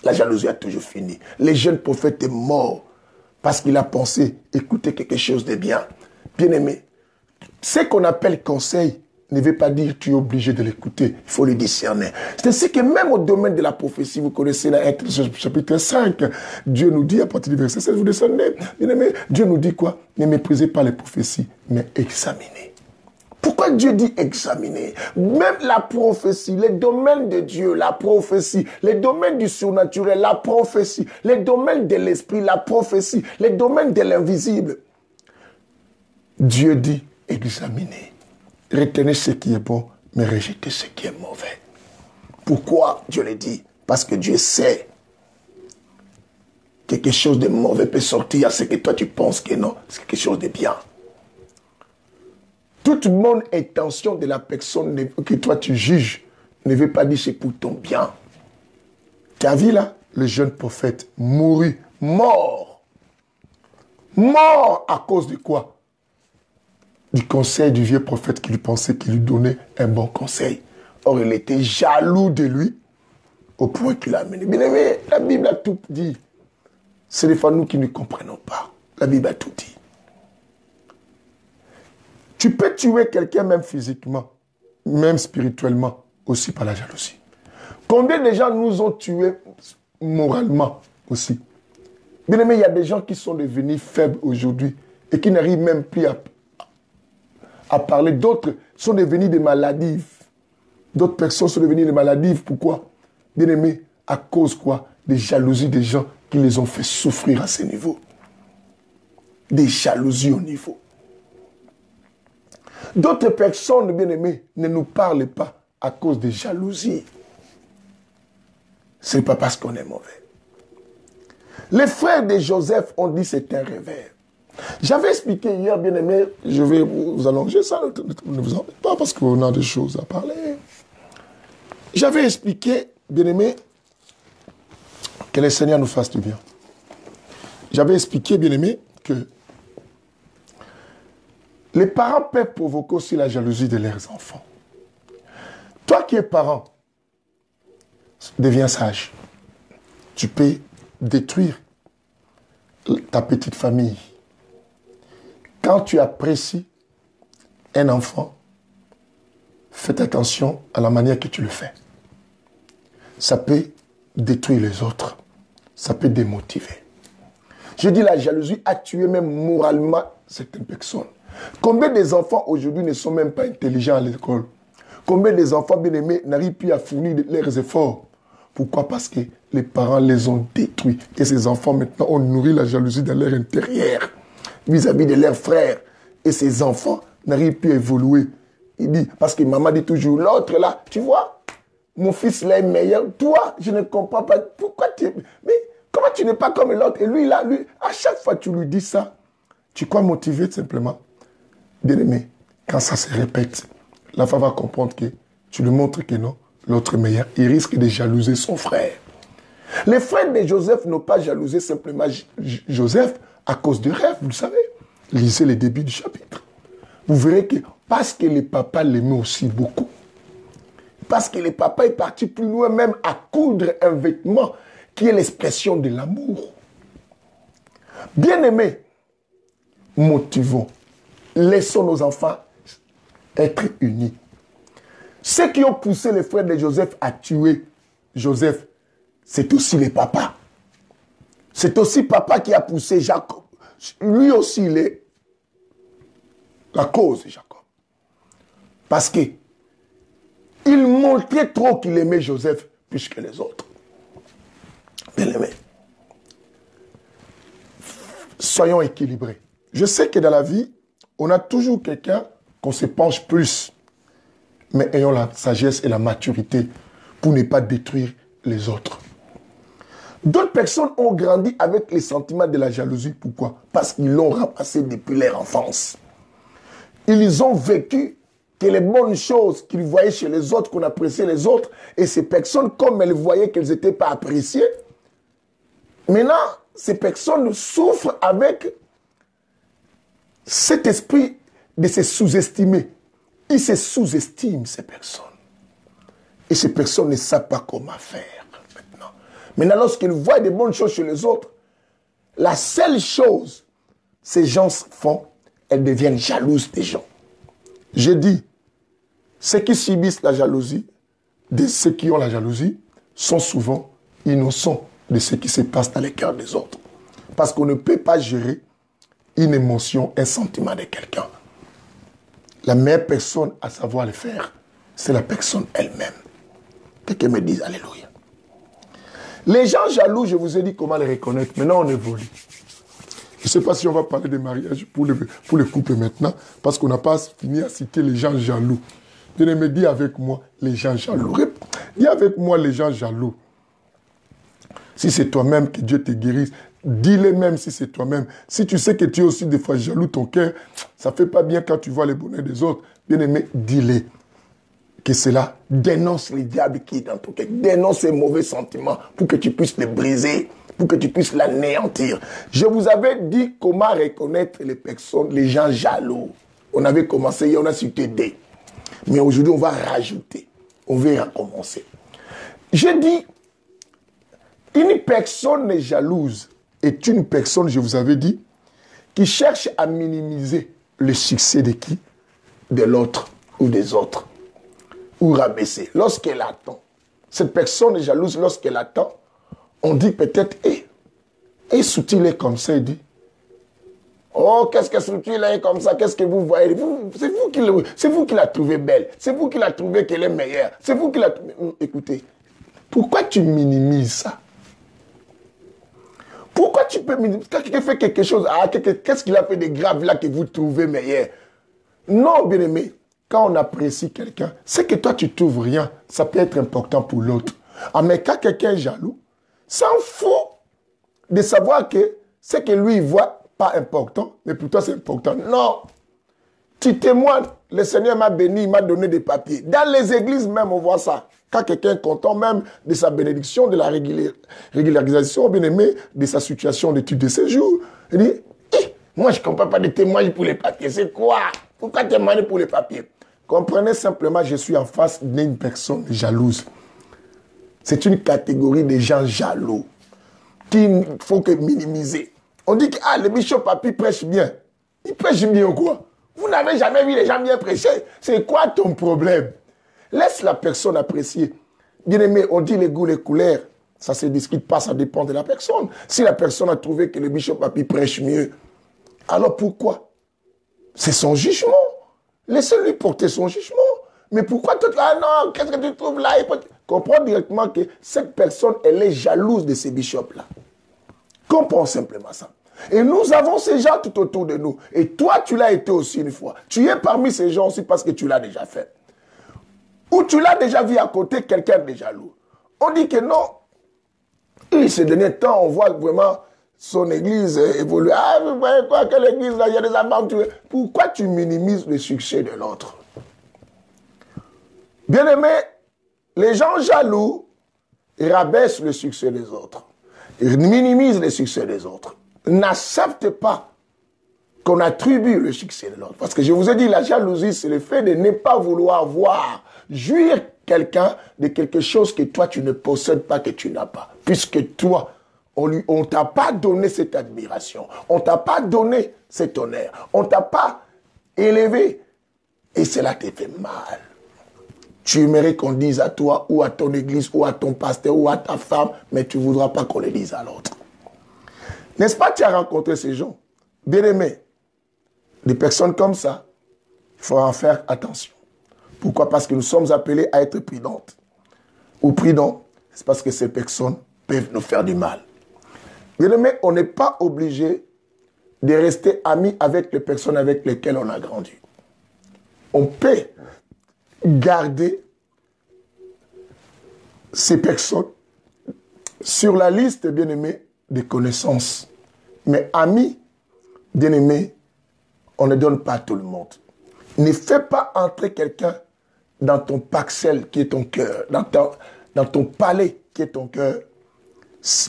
La jalousie a toujours fini. Le jeune prophète est mort parce qu'il a pensé écouter quelque chose de bien. Bien-aimé, ce qu'on appelle conseil ne veut pas dire que tu es obligé de l'écouter. Il faut le discerner. C'est ainsi que même au domaine de la prophétie, vous connaissez la chapitre 5, Dieu nous dit à partir du verset 16, vous descendez, bien-aimé, Dieu nous dit quoi? Ne méprisez pas les prophéties, mais examinez. Pourquoi Dieu dit examiner? Même la prophétie, les domaines de Dieu, la prophétie, les domaines du surnaturel, la prophétie, les domaines de l'esprit, la prophétie, les domaines de l'invisible. Dieu dit examiner. Retenez ce qui est bon, mais rejetez ce qui est mauvais. Pourquoi Dieu le dit? Parce que Dieu sait que quelque chose de mauvais peut sortir à ce que toi tu penses que non, c'est quelque chose de bien. Toute bonne intention de la personne que toi tu juges ne veut pas dire c'est pour ton bien. Tu as vu là, le jeune prophète mourut, mort. Mort à cause de quoi? Du conseil du vieux prophète qui lui pensait qu'il lui donnait un bon conseil. Or, il était jaloux de lui au point qu'il l'a amené. Bien aimé, la Bible a tout dit. C'est des fois nous qui ne comprenons pas. La Bible a tout dit. Tu peux tuer quelqu'un même physiquement, même spirituellement, aussi par la jalousie. Combien de gens nous ont tués moralement aussi? Bien aimé, il y a des gens qui sont devenus faibles aujourd'hui et qui n'arrivent même plus à parler. D'autres sont devenus des maladives. D'autres personnes sont devenues des maladives. Pourquoi? Bien aimé, à cause quoi? Des jalousies des gens qui les ont fait souffrir à ce niveau. Des jalousies au niveau. D'autres personnes, bien aimées, ne nous parlent pas à cause des jalousies. Ce n'est pas parce qu'on est mauvais. Les frères de Joseph ont dit que c'est un revers. J'avais expliqué hier, bien aimé, je vais vous allonger ça, ne vous en faites pas parce qu'on a des choses à parler. J'avais expliqué, bien aimé, que le Seigneur nous fasse du bien. J'avais expliqué, bien aimé, que les parents peuvent provoquer aussi la jalousie de leurs enfants. Toi qui es parent, deviens sage. Tu peux détruire ta petite famille. Quand tu apprécies un enfant, fais attention à la manière que tu le fais. Ça peut détruire les autres. Ça peut démotiver. Je dis la jalousie a tué même moralement certaines personnes. Combien des enfants aujourd'hui ne sont même pas intelligents à l'école? Combien des enfants bien-aimés n'arrivent plus à fournir leurs efforts? Pourquoi? Parce que les parents les ont détruits. Et ces enfants maintenant ont nourri la jalousie dans leur intérieur, vis-à-vis de leurs frères. Et ces enfants n'arrivent plus à évoluer. Il dit, parce que maman dit toujours, l'autre là, tu vois, mon fils là est meilleur. Toi, je ne comprends pas. Pourquoi tu... Mais comment tu n'es pas comme l'autre? Et lui là, lui, à chaque fois que tu lui dis ça, tu crois motiver simplement. Bien-aimé, quand ça se répète, la femme va comprendre que tu lui montres que non, l'autre est meilleur. Il risque de jalouser son frère. Les frères de Joseph n'ont pas jalousé simplement Joseph à cause du rêve, vous le savez. Lisez les débuts du chapitre. Vous verrez que parce que le papa l'aimait aussi beaucoup, parce que le papa est parti plus loin même à coudre un vêtement qui est l'expression de l'amour. Bien-aimés, motivons. Laissons nos enfants être unis. Ceux qui ont poussé les frères de Joseph à tuer Joseph, c'est aussi les papas. C'est aussi papa qui a poussé Jacob. Lui aussi, il est la cause de Jacob. Parce que il montrait trop qu'il aimait Joseph plus que les autres. Bien aimé. Soyons équilibrés. Je sais que dans la vie, on a toujours quelqu'un qu'on se penche plus. Mais ayons la sagesse et la maturité pour ne pas détruire les autres. D'autres personnes ont grandi avec les sentiments de la jalousie. Pourquoi? Parce qu'ils l'ont ramassé depuis leur enfance. Ils ont vécu que les bonnes choses qu'ils voyaient chez les autres, qu'on appréciait les autres, et ces personnes, comme elles voyaient qu'elles n'étaient pas appréciées, maintenant, ces personnes souffrent avec cet esprit de se sous-estimer. Ils se sous-estiment, ces personnes. Et ces personnes ne savent pas comment faire maintenant. Maintenant, lorsqu'ils voient des bonnes choses chez les autres, la seule chose ces gens font, elles deviennent jalouses des gens. J'ai dit, ceux qui subissent la jalousie, de ceux qui ont la jalousie, sont souvent innocents de ce qui se passe dans les cœurs des autres. Parce qu'on ne peut pas gérer une émotion, un sentiment de quelqu'un. La meilleure personne à savoir le faire, c'est la personne elle-même. Quelqu'un me dise Alléluia. Les gens jaloux, je vous ai dit comment les reconnaître. Maintenant, on évolue. Je ne sais pas si on va parler de mariage pour le couple maintenant, parce qu'on n'a pas fini à citer les gens jaloux. Bien-aimé, dis avec moi les gens jaloux. Dis avec moi les gens jaloux. Si c'est toi-même, que Dieu te guérisse, dis-le même si c'est toi-même. Si tu sais que tu es aussi des fois jaloux, ton cœur, ça ne fait pas bien quand tu vois les bonheurs des autres. Bien-aimé, dis-le. Que cela dénonce le diable qui est dans ton cœur. Dénonce ces mauvais sentiments pour que tu puisses les briser, pour que tu puisses l'anéantir. Je vous avais dit comment reconnaître les personnes, les gens jaloux. On avait commencé hier, on a cité des. Mais aujourd'hui, on va rajouter. On va recommencer. J'ai dit, une personne jalouse est une personne, je vous avais dit, qui cherche à minimiser le succès de qui? De l'autre ou des autres. Ou rabaisser. Lorsqu'elle attend, cette personne est jalouse, lorsqu'elle attend, on dit peut-être, et Soutil est comme ça, il dit, oh, qu'est-ce que Soutil est comme ça, qu'est-ce que vous voyez? C'est vous qui la trouvez belle, c'est vous qui la trouvez qu'elle est meilleure, c'est vous qui la trouvez... Écoutez, pourquoi tu minimises ça? Pourquoi tu peux minimiser? Quand quelqu'un fait quelque chose, qu'est-ce qu'il a fait de grave là que vous trouvez meilleur? Non, bien-aimé. Quand on apprécie quelqu'un, c'est que toi, tu trouves rien. Ça peut être important pour l'autre. Ah, mais quand quelqu'un est jaloux, s'en fout de savoir que ce que lui, il voit, pas important, mais pour toi, c'est important. Non. Tu témoignes, le Seigneur m'a béni, il m'a donné des papiers. Dans les églises même, on voit ça. Quand quelqu'un est content même de sa bénédiction, de la régularisation, bien aimé, de sa situation d'études de séjour, il dit, moi, je ne comprends pas de témoigner pour les papiers. C'est quoi? Pourquoi témoigner pour les papiers? Comprenez simplement, je suis en face d'une personne jalouse. C'est une catégorie de gens jaloux qu'il ne faut que minimiser. On dit que le bishop Papi prêche bien. Il prêche bien ou quoi? Vous n'avez jamais vu les gens bien prêcher. C'est quoi ton problème? Laisse la personne apprécier. Bien aimé, on dit les goûts, les couleurs. Ça ne se discute pas, ça dépend de la personne. Si la personne a trouvé que le bishop Papi prêche mieux, alors pourquoi? C'est son jugement. Laissez-lui porter son jugement. Mais pourquoi tout là? Non, qu'est-ce que tu trouves là? Comprends directement que cette personne, elle est jalouse de ces bishops-là. Comprends simplement ça. Et nous avons ces gens tout autour de nous. Et toi, tu l'as été aussi une fois. Tu es parmi ces gens aussi parce que tu l'as déjà fait. Ou tu l'as déjà vu à côté quelqu'un de jaloux. On dit que non. Et ces derniers temps, on voit vraiment son église évoluer. Ah, vous voyez quoi, que l'église, là, il y a des aventures. Pourquoi tu minimises le succès de l'autre? Bien-aimé, les gens jaloux rabaissent le succès des autres. Ils minimisent le succès des autres. N'acceptent pas qu'on attribue le succès de l'autre. Parce que je vous ai dit, la jalousie, c'est le fait de ne pas vouloir voir, jouir quelqu'un de quelque chose que toi, tu ne possèdes pas, que tu n'as pas. Puisque toi, on ne t'a pas donné cette admiration. On ne t'a pas donné cet honneur. On ne t'a pas élevé. Et cela te fait mal. Tu aimerais qu'on dise à toi, ou à ton église, ou à ton pasteur, ou à ta femme, mais tu ne voudras pas qu'on le dise à l'autre. N'est-ce pas, tu as rencontré ces gens? Bien-aimés, des personnes comme ça, il faut en faire attention. Pourquoi? Parce que nous sommes appelés à être prudentes. Ou prudents, c'est parce que ces personnes peuvent nous faire du mal. Bien-aimés, on n'est pas obligé de rester amis avec les personnes avec lesquelles on a grandi. On peut garder ces personnes sur la liste, bien-aimés, des connaissances. Mais amis, bien-aimés, on ne donne pas à tout le monde. Ne fais pas entrer quelqu'un dans ton paxel qui est ton cœur, dans ton palais qui est ton cœur,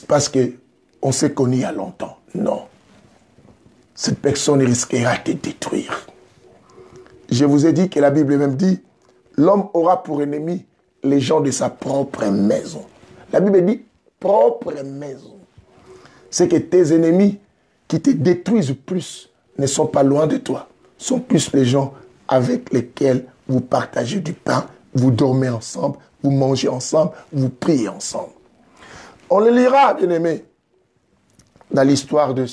parce qu'on s'est connu il y a longtemps. Non. Cette personne risquera de te détruire. Je vous ai dit que la Bible même dit, l'homme aura pour ennemi les gens de sa propre maison. La Bible dit, propre maison. C'est que tes ennemis qui te détruisent plus ne sont pas loin de toi. Sont plus les gens avec lesquels vous partagez du pain, vous dormez ensemble, vous mangez ensemble, vous priez ensemble. On le lira, bien-aimé, dans l'histoire de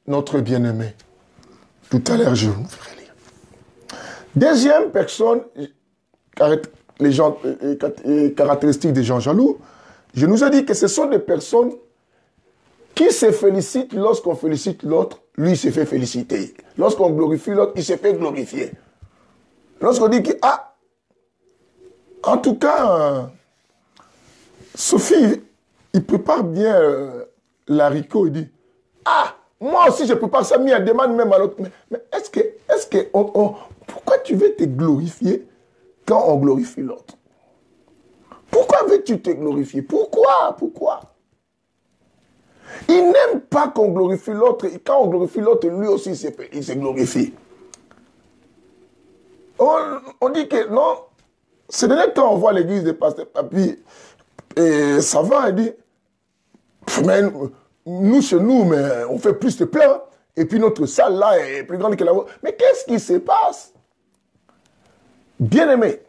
notre bien-aimé. Tout à l'heure, je vous ferai lire. Deuxième personne, caractéristique des gens jaloux, je nous ai dit que ce sont des personnes qui se félicitent lorsqu'on félicite l'autre, lui il se fait féliciter. Lorsqu'on glorifie l'autre, il se fait glorifier. Lorsqu'on dit que, en tout cas, Sophie, il prépare bien l'haricot, il dit, moi aussi je prépare ça, mais elle demande même à l'autre, mais pourquoi tu veux te glorifier quand on glorifie l'autre? Pourquoi veux-tu te glorifier? Pourquoi? Il n'aime pas qu'on glorifie l'autre, et quand on glorifie l'autre, lui aussi il se glorifie. On dit que non, ces derniers temps, on voit l'église de Pasteur Papi, et ça va, il dit, mais nous, chez nous, mais on fait plus de plein, et puis notre salle là est plus grande que la vôtre. Mais qu'est-ce qui se passe? Bien-aimé,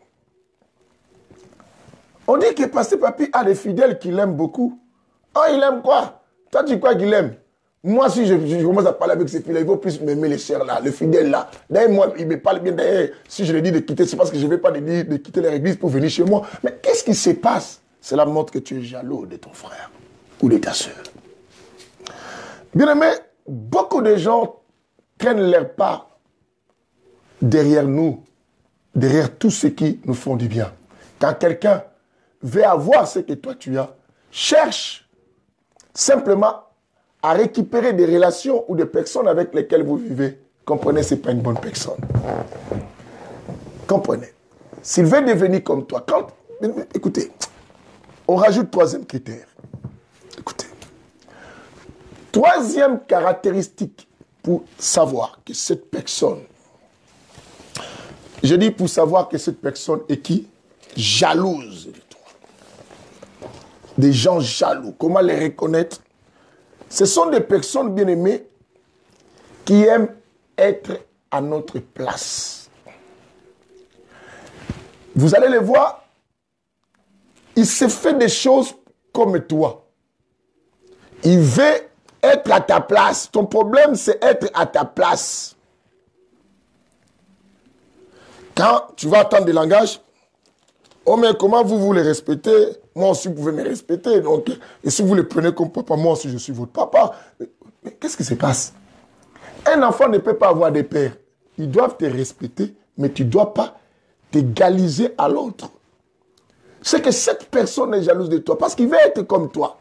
on dit que Pasteur Papi a des fidèles qui l'aiment beaucoup. Il aime quoi? Toi, tu crois qu'il aime? Moi, si je commence à parler avec ces fidèles, il faut plus m'aimer les chers là, le fidèle là. D'ailleurs, moi, il me parle bien. D'ailleurs, si je lui dis de quitter, c'est parce que je ne vais pas lui dire de quitter leur église pour venir chez moi. Mais qu'est-ce qui se passe? Cela montre que tu es jaloux de ton frère ou de ta soeur. Bien-aimé, beaucoup de gens prennent leur part derrière nous, derrière tout ce qui nous font du bien. Quand quelqu'un veut avoir ce que toi tu as, cherche simplement à récupérer des relations ou des personnes avec lesquelles vous vivez. Comprenez, ce n'est pas une bonne personne. Comprenez. S'il veut devenir comme toi, écoutez, on rajoute troisième critère. Écoutez. Troisième caractéristique pour savoir que cette personne, je dis pour savoir que cette personne est qui? Jalouse de toi. Des gens jaloux. Comment les reconnaître? Ce sont des personnes bien-aimées qui aiment être à notre place. Vous allez les voir, il se fait des choses comme toi. Il veut être à ta place. Ton problème, c'est être à ta place. Quand tu vas attendre des langages, oh mais comment vous les respectez? Moi aussi, vous pouvez me respecter. Donc, et si vous les prenez comme papa, moi aussi, je suis votre papa. Mais qu'est-ce qui se passe? Un enfant ne peut pas avoir des pères. Ils doivent te respecter, mais tu ne dois pas t'égaliser à l'autre. C'est que cette personne est jalouse de toi parce qu'il veut être comme toi.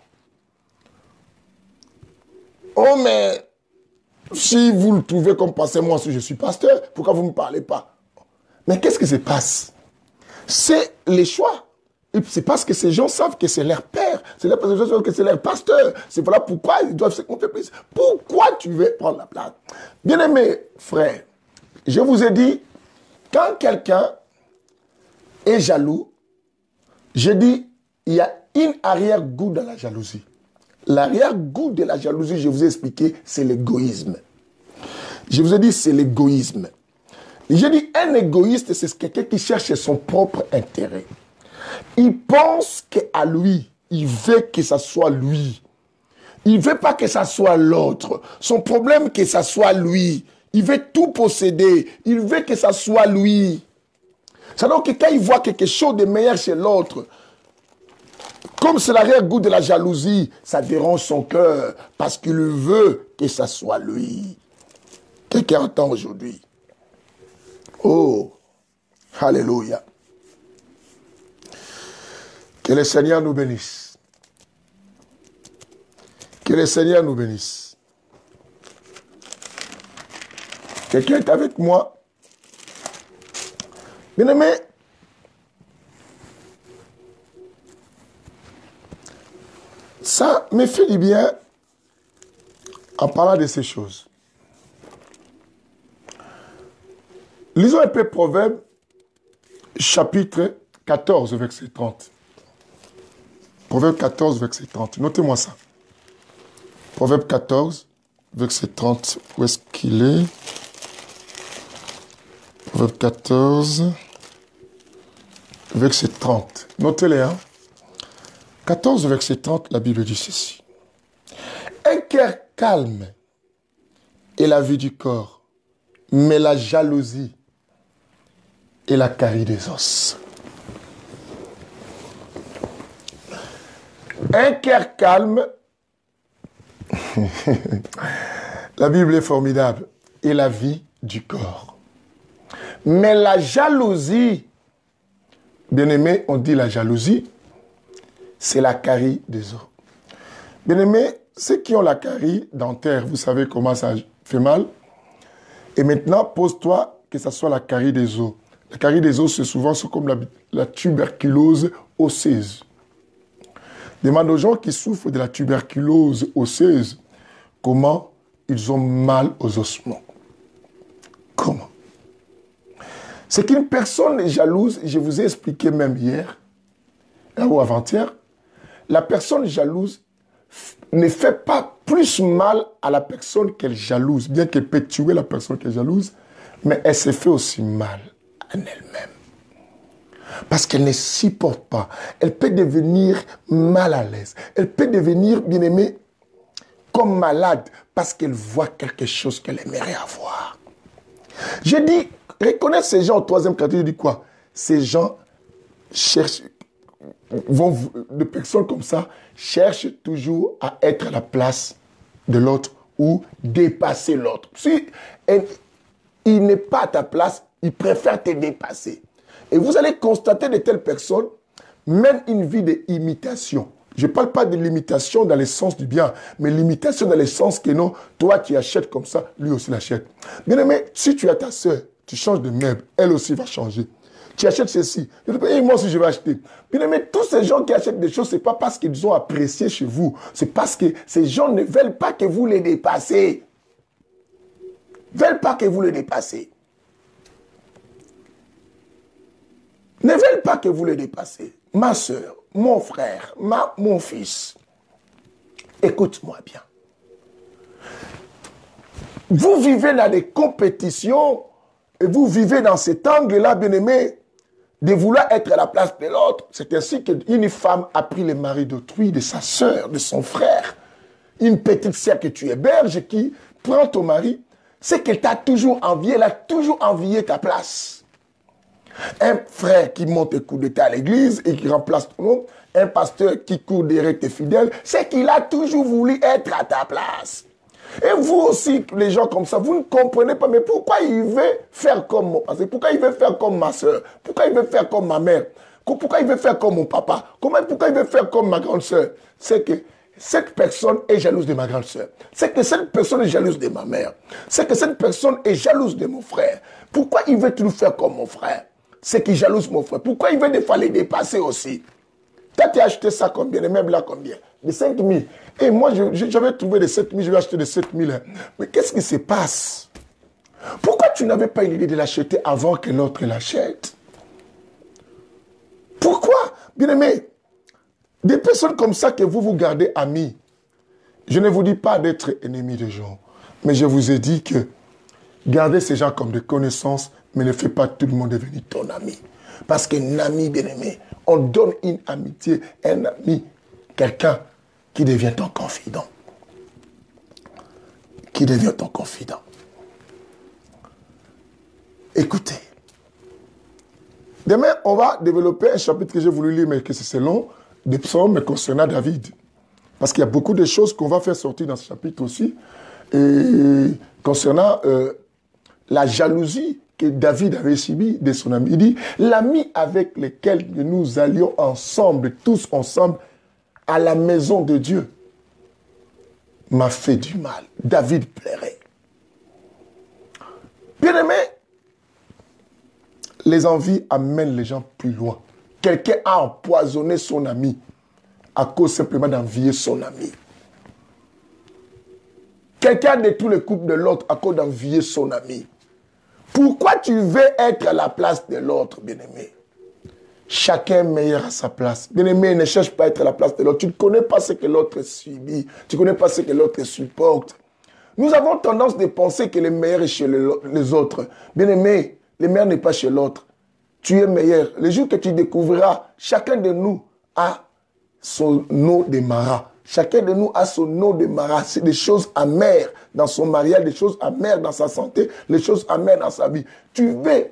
Oh mais, si vous le trouvez comme pasteur, moi aussi, je suis pasteur, pourquoi vous ne me parlez pas? Mais qu'est-ce qui se passe? C'est les choix. C'est parce que ces gens savent que c'est leur père. C'est parce que savent que c'est leur pasteur. C'est voilà pourquoi ils doivent se compter plus. Pourquoi tu veux prendre la place? Bien-aimés frères, je vous ai dit, quand quelqu'un est jaloux, je dis, il y a une arrière-goût dans la jalousie. L'arrière-goût de la jalousie, je vous ai expliqué, c'est l'égoïsme. Je vous ai dit, c'est l'égoïsme. J'ai dit, un égoïste, c'est quelqu'un qui cherche son propre intérêt. Il pense qu'à lui, il veut que ça soit lui. Il ne veut pas que ça soit l'autre. Son problème, que ça soit lui. Il veut tout posséder. Il veut que ça soit lui. C'est-à-dire que quand il voit quelque chose de meilleur chez l'autre, comme c'est l'arrière-goût de la jalousie, ça dérange son cœur parce qu'il veut que ça soit lui. Quelqu'un entend aujourd'hui? Oh, alléluia. Que le Seigneur nous bénisse. Que le Seigneur nous bénisse. Quelqu'un est avec moi? Bien-aimé, ça me fait du bien en parlant de ces choses. Lisons un peu Proverbe, chapitre 14, verset 30. Proverbe 14, verset 30. Notez-moi ça. Proverbe 14, verset 30. Où est-ce qu'il est? Proverbe 14, verset 30. Notez-les, hein. 14, verset 30, la Bible dit ceci. Un cœur calme est la vie du corps, mais la jalousie est la carie des os. Un cœur calme, la Bible est formidable, est la vie du corps. Mais la jalousie, bien aimé, on dit la jalousie, c'est la carie des os. Bien aimé, ceux qui ont la carie dentaire, vous savez comment ça fait mal. Et maintenant, pose-toi que ce soit la carie des os. La carie des os, c'est souvent comme la tuberculose osseuse. Demande aux gens qui souffrent de la tuberculose osseuse comment ils ont mal aux ossements. Comment? C'est qu'une personne jalouse, je vous ai expliqué même hier, ou avant-hier, la personne jalouse ne fait pas plus mal à la personne qu'elle jalouse, bien qu'elle peut tuer la personne qu'elle jalouse, mais elle se fait aussi mal en elle-même. Parce qu'elle ne supporte pas. Elle peut devenir mal à l'aise. Elle peut devenir, bien aimée, comme malade, parce qu'elle voit quelque chose qu'elle aimerait avoir. Je dis, reconnaître ces gens en troisième catégorie, je dis quoi? Ces gens cherchent, des personnes comme ça, cherchent toujours à être à la place de l'autre ou dépasser l'autre. Si il n'est pas à ta place, il préfère te dépasser. Et vous allez constater de telles personnes mènent une vie d'imitation. Je ne parle pas de l'imitation dans le sens du bien, mais l'imitation dans le sens que non, toi tu achètes comme ça, lui aussi l'achète. Bien aimé, si tu as ta soeur, tu changes de meuble, elle aussi va changer. Tu achètes ceci, et moi aussi je vais acheter. Bien aimé, tous ces gens qui achètent des choses, ce n'est pas parce qu'ils ont apprécié chez vous, c'est parce que ces gens ne veulent pas que vous les dépassez. Ne veulent pas que vous les dépassez. Ne veulent pas que vous les dépassez. Ma soeur, mon frère, mon fils, écoute-moi bien. Vous vivez dans des compétitions et vous vivez dans cet angle-là, bien-aimé, de vouloir être à la place de l'autre. C'est ainsi qu'une femme a pris le mari d'autrui, de sa soeur, de son frère. Une petite sœur que tu héberges qui prend ton mari, c'est qu'elle t'a toujours envié, elle a toujours envié ta place. Un frère qui monte et coup d'état à l'église et qui remplace ton nom, un pasteur qui court derrière tes fidèles, c'est qu'il a toujours voulu être à ta place. Et vous aussi, les gens comme ça, vous ne comprenez pas, mais pourquoi il veut faire comme mon pasteur? Pourquoi il veut faire comme ma soeur? Pourquoi il veut faire comme ma mère? Pourquoi il veut faire comme mon papa? Pourquoi il veut faire comme ma grande soeur? C'est que cette personne est jalouse de ma grande soeur. C'est que cette personne est jalouse de ma mère. C'est que cette personne est jalouse de mon frère. Pourquoi il veut tout faire comme mon frère? C'est qu'il jalouse mon frère. Pourquoi il veut des fois les dépasser aussi? Toi, tu as acheté ça combien? Les meubles là combien? De 5 000. Et moi, j'avais trouvé de 7 000, je vais acheter de 7 000. Mais qu'est-ce qui se passe? Pourquoi tu n'avais pas l'idée de l'acheter avant que l'autre l'achète? Pourquoi? Bien aimé, des personnes comme ça que vous gardez amis, je ne vous dis pas d'être ennemi des gens, mais je vous ai dit que gardez ces gens comme des connaissances, mais ne fais pas tout le monde devenir ton ami. Parce qu'un ami bien-aimé, on donne une amitié, un ami, quelqu'un qui devient ton confident. Qui devient ton confident. Écoutez, Demain, on va développer un chapitre que j'ai voulu lire, mais que c'est long, des psaumes concernant David. Parce qu'il y a beaucoup de choses qu'on va faire sortir dans ce chapitre aussi, et concernant la jalousie que David avait subie de son ami. Il dit, l'ami avec lequel nous allions ensemble, tous ensemble, à la maison de Dieu, m'a fait du mal. David plairait. Bien-aimé, les envies amènent les gens plus loin. Quelqu'un a empoisonné son ami à cause simplement d'envier son ami. Quelqu'un a détruit le couple de l'autre à cause d'envier son ami. Pourquoi tu veux être à la place de l'autre, bien-aimé? Chacun est meilleur à sa place. Bien-aimé, ne cherche pas à être à la place de l'autre. Tu ne connais pas ce que l'autre subit. Tu ne connais pas ce que l'autre supporte. Nous avons tendance de penser que le meilleur est chez les autres. Bien-aimé, le meilleur n'est pas chez l'autre. Tu es meilleur. Le jour que tu découvriras, chacun de nous a son eau de marat. Chacun de nous a son eau de marat. C'est des choses amères dans son mariage, des choses amères dans sa santé, des choses amères dans sa vie. Tu veux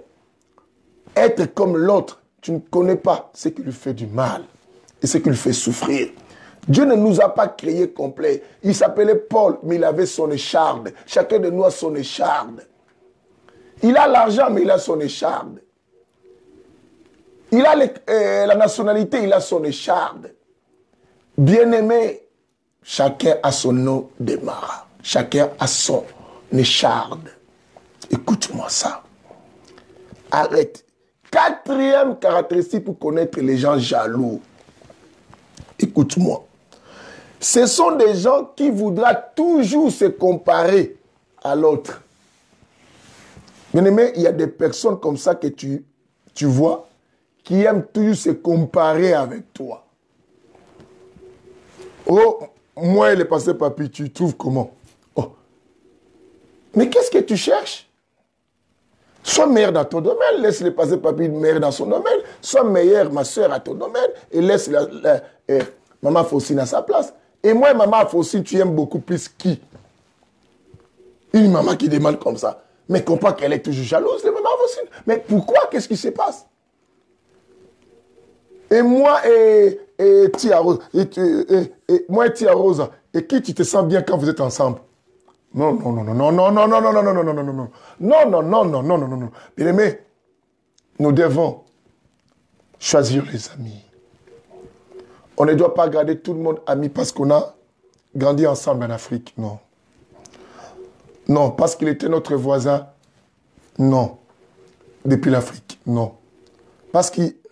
être comme l'autre. Tu ne connais pas ce qui lui fait du mal et ce qui lui fait souffrir. Dieu ne nous a pas créés complets. Il s'appelait Paul, mais il avait son écharde. Chacun de nous a son écharde. Il a l'argent, mais il a son écharde. Il a la nationalité, il a son écharde. Bien-aimé, chacun a son eau de marat. Chacun a son écharde. Écoute-moi ça. Arrête. Quatrième caractéristique pour connaître les gens jaloux. Écoute-moi. Ce sont des gens qui voudront toujours se comparer à l'autre. Bien-aimé, il y a des personnes comme ça que tu vois qui aiment toujours se comparer avec toi. Oh, moi et le passé papy, tu trouves comment? Oh. Mais qu'est-ce que tu cherches? Sois meilleur dans ton domaine, laisse le passé papy meilleur dans son domaine. Sois meilleur, ma soeur, à ton domaine et laisse maman Faucine à sa place. Et moi, maman Faucine, tu aimes beaucoup plus qui? Une maman qui demande comme ça. Mais comprends qu'elle est toujours jalouse, maman Faucine. Mais pourquoi? Qu'est-ce qui se passe? Et moi et Tia Rose, moi et Tia Rose, et qui tu te sens bien quand vous êtes ensemble? Non. Bien aimé, nous devons choisir les amis. On ne doit pas garder tout le monde ami parce qu'on a grandi ensemble en Afrique. Non. Non, parce qu'il était notre voisin. Non. Depuis l'Afrique. Non. Parce que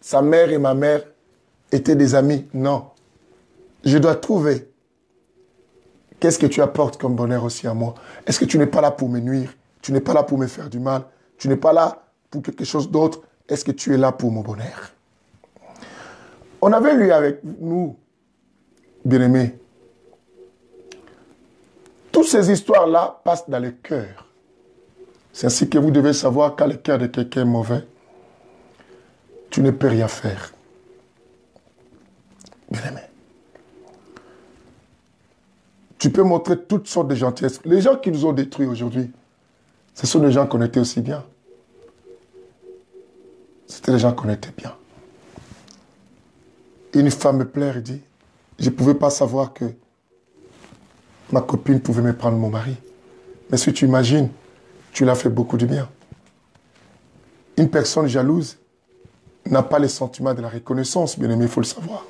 sa mère et ma mère étaient des amis. Non. Je dois trouver qu'est-ce que tu apportes comme bonheur aussi à moi. Est-ce que tu n'es pas là pour me nuire? Tu n'es pas là pour me faire du mal? Tu n'es pas là pour quelque chose d'autre? Est-ce que tu es là pour mon bonheur? On avait lu avec nous, bien-aimés, toutes ces histoires-là passent dans le cœur. C'est ainsi que vous devez savoir quand le cœur de quelqu'un est mauvais, tu ne peux rien faire. Bien-aimé. Tu peux montrer toutes sortes de gentillesse. Les gens qui nous ont détruits aujourd'hui, ce sont des gens qu'on était aussi bien. C'était des gens qu'on était bien. Une femme me plaît et dit, je ne pouvais pas savoir que ma copine pouvait me prendre mon mari. Mais si tu imagines, tu l'as fait beaucoup de bien. Une personne jalouse n'a pas le sentiment de la reconnaissance, bien aimé, il faut le savoir.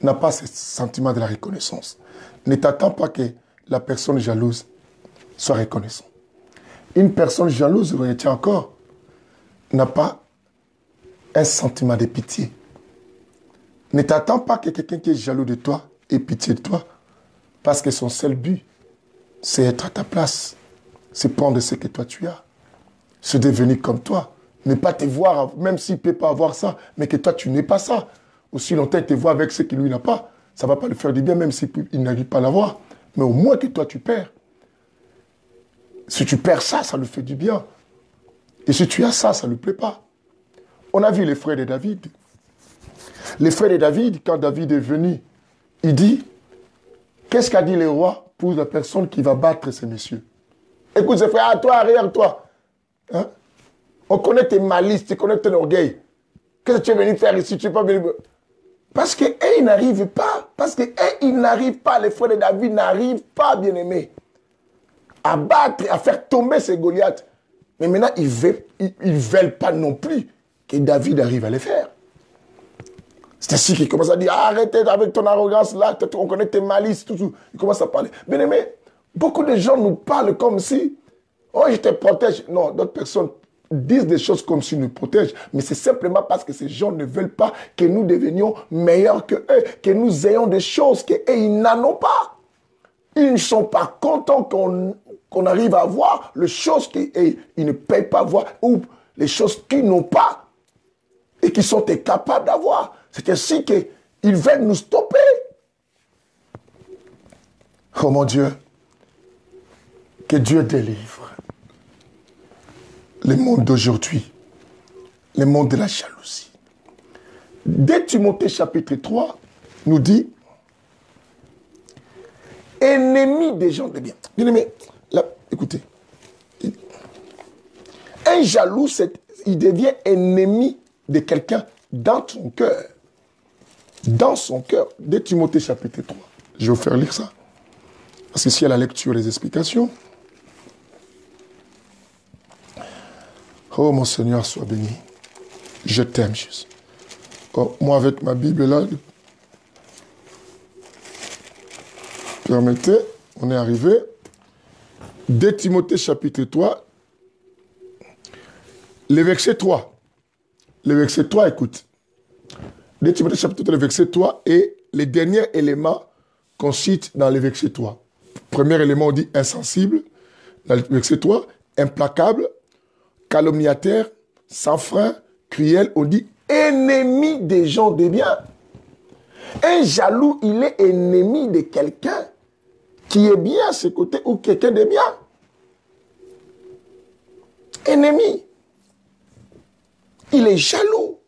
N'a pas ce sentiment de la reconnaissance. Ne t'attends pas que la personne jalouse soit reconnaissante. Une personne jalouse, retiens encore, n'a pas un sentiment de pitié. Ne t'attends pas que quelqu'un qui est jaloux de toi ait pitié de toi, parce que son seul but, c'est être à ta place. C'est prendre ce que toi tu as. Se devenir comme toi. Ne pas te voir, même s'il ne peut pas avoir ça, mais que toi tu n'es pas ça. Aussi longtemps il te voit avec ce qu'il lui n'a pas, ça ne va pas lui faire du bien, même s'il n'arrive pas à l'avoir. Mais au moins que toi tu perds. Si tu perds ça, ça lui fait du bien. Et si tu as ça, ça ne lui plaît pas. On a vu les frères de David. Les frères de David, quand David est venu, il dit, qu'est-ce qu'a dit le roi pour la personne qui va battre ces messieurs? Écoute, c'est frère, à toi, arrière, toi. Hein? On connaît tes malices, tu connais ton orgueil. Qu'est-ce que tu es venu faire ici? Tu es pas venu... Parce qu'ils n'arrivent pas. Parce qu'ils n'arrivent pas. Les frères de David n'arrivent pas, bien-aimés, à battre, à faire tomber ces Goliaths. Mais maintenant, ils ne veulent pas non plus que David arrive à les faire. C'est ainsi qu'il commence à dire, arrêtez avec ton arrogance là, on connaît tes malices, tout. Il commence à parler. Bien-aimés, beaucoup de gens nous parlent comme si, oh, je te protège. Non, d'autres personnes disent des choses comme s'ils nous protègent, mais c'est simplement parce que ces gens ne veulent pas que nous devenions meilleurs que eux, que nous ayons des choses qu'eux, ils n'en ont pas. Ils ne sont pas contents qu'on arrive à voir les choses qu'ils ne payent pas voir, ou les choses qu'ils n'ont pas et qui sont incapables d'avoir. C'est ainsi qu'ils veulent nous stopper. Oh mon Dieu, que Dieu délivre le monde d'aujourd'hui, le monde de la jalousie. Dès Timothée chapitre 3, nous dit, ennemi des gens de bien. Bien aimé, là, écoutez, un jaloux, il devient ennemi de quelqu'un dans son cœur. Dans son cœur. Dès Timothée chapitre 3. Je vais vous faire lire ça. Parce qu'ici, il y a la lecture et les explications. Oh, mon Seigneur, sois béni. Je t'aime, Jésus. Oh, moi, avec ma Bible là, permettez, on est arrivé. Dès Timothée chapitre 3, le verset 3. Le verset 3, écoute. Dès Timothée chapitre 3, le verset 3, et les derniers éléments qu'on cite dans le verset 3. Premier élément, on dit insensible. Dans le verset 3, implacable, calomniateur, sans frein, cruel, on dit ennemi des gens de bien. Un jaloux, il est ennemi de quelqu'un qui est bien à ses côtés ou quelqu'un de bien. Ennemi. Il est jaloux.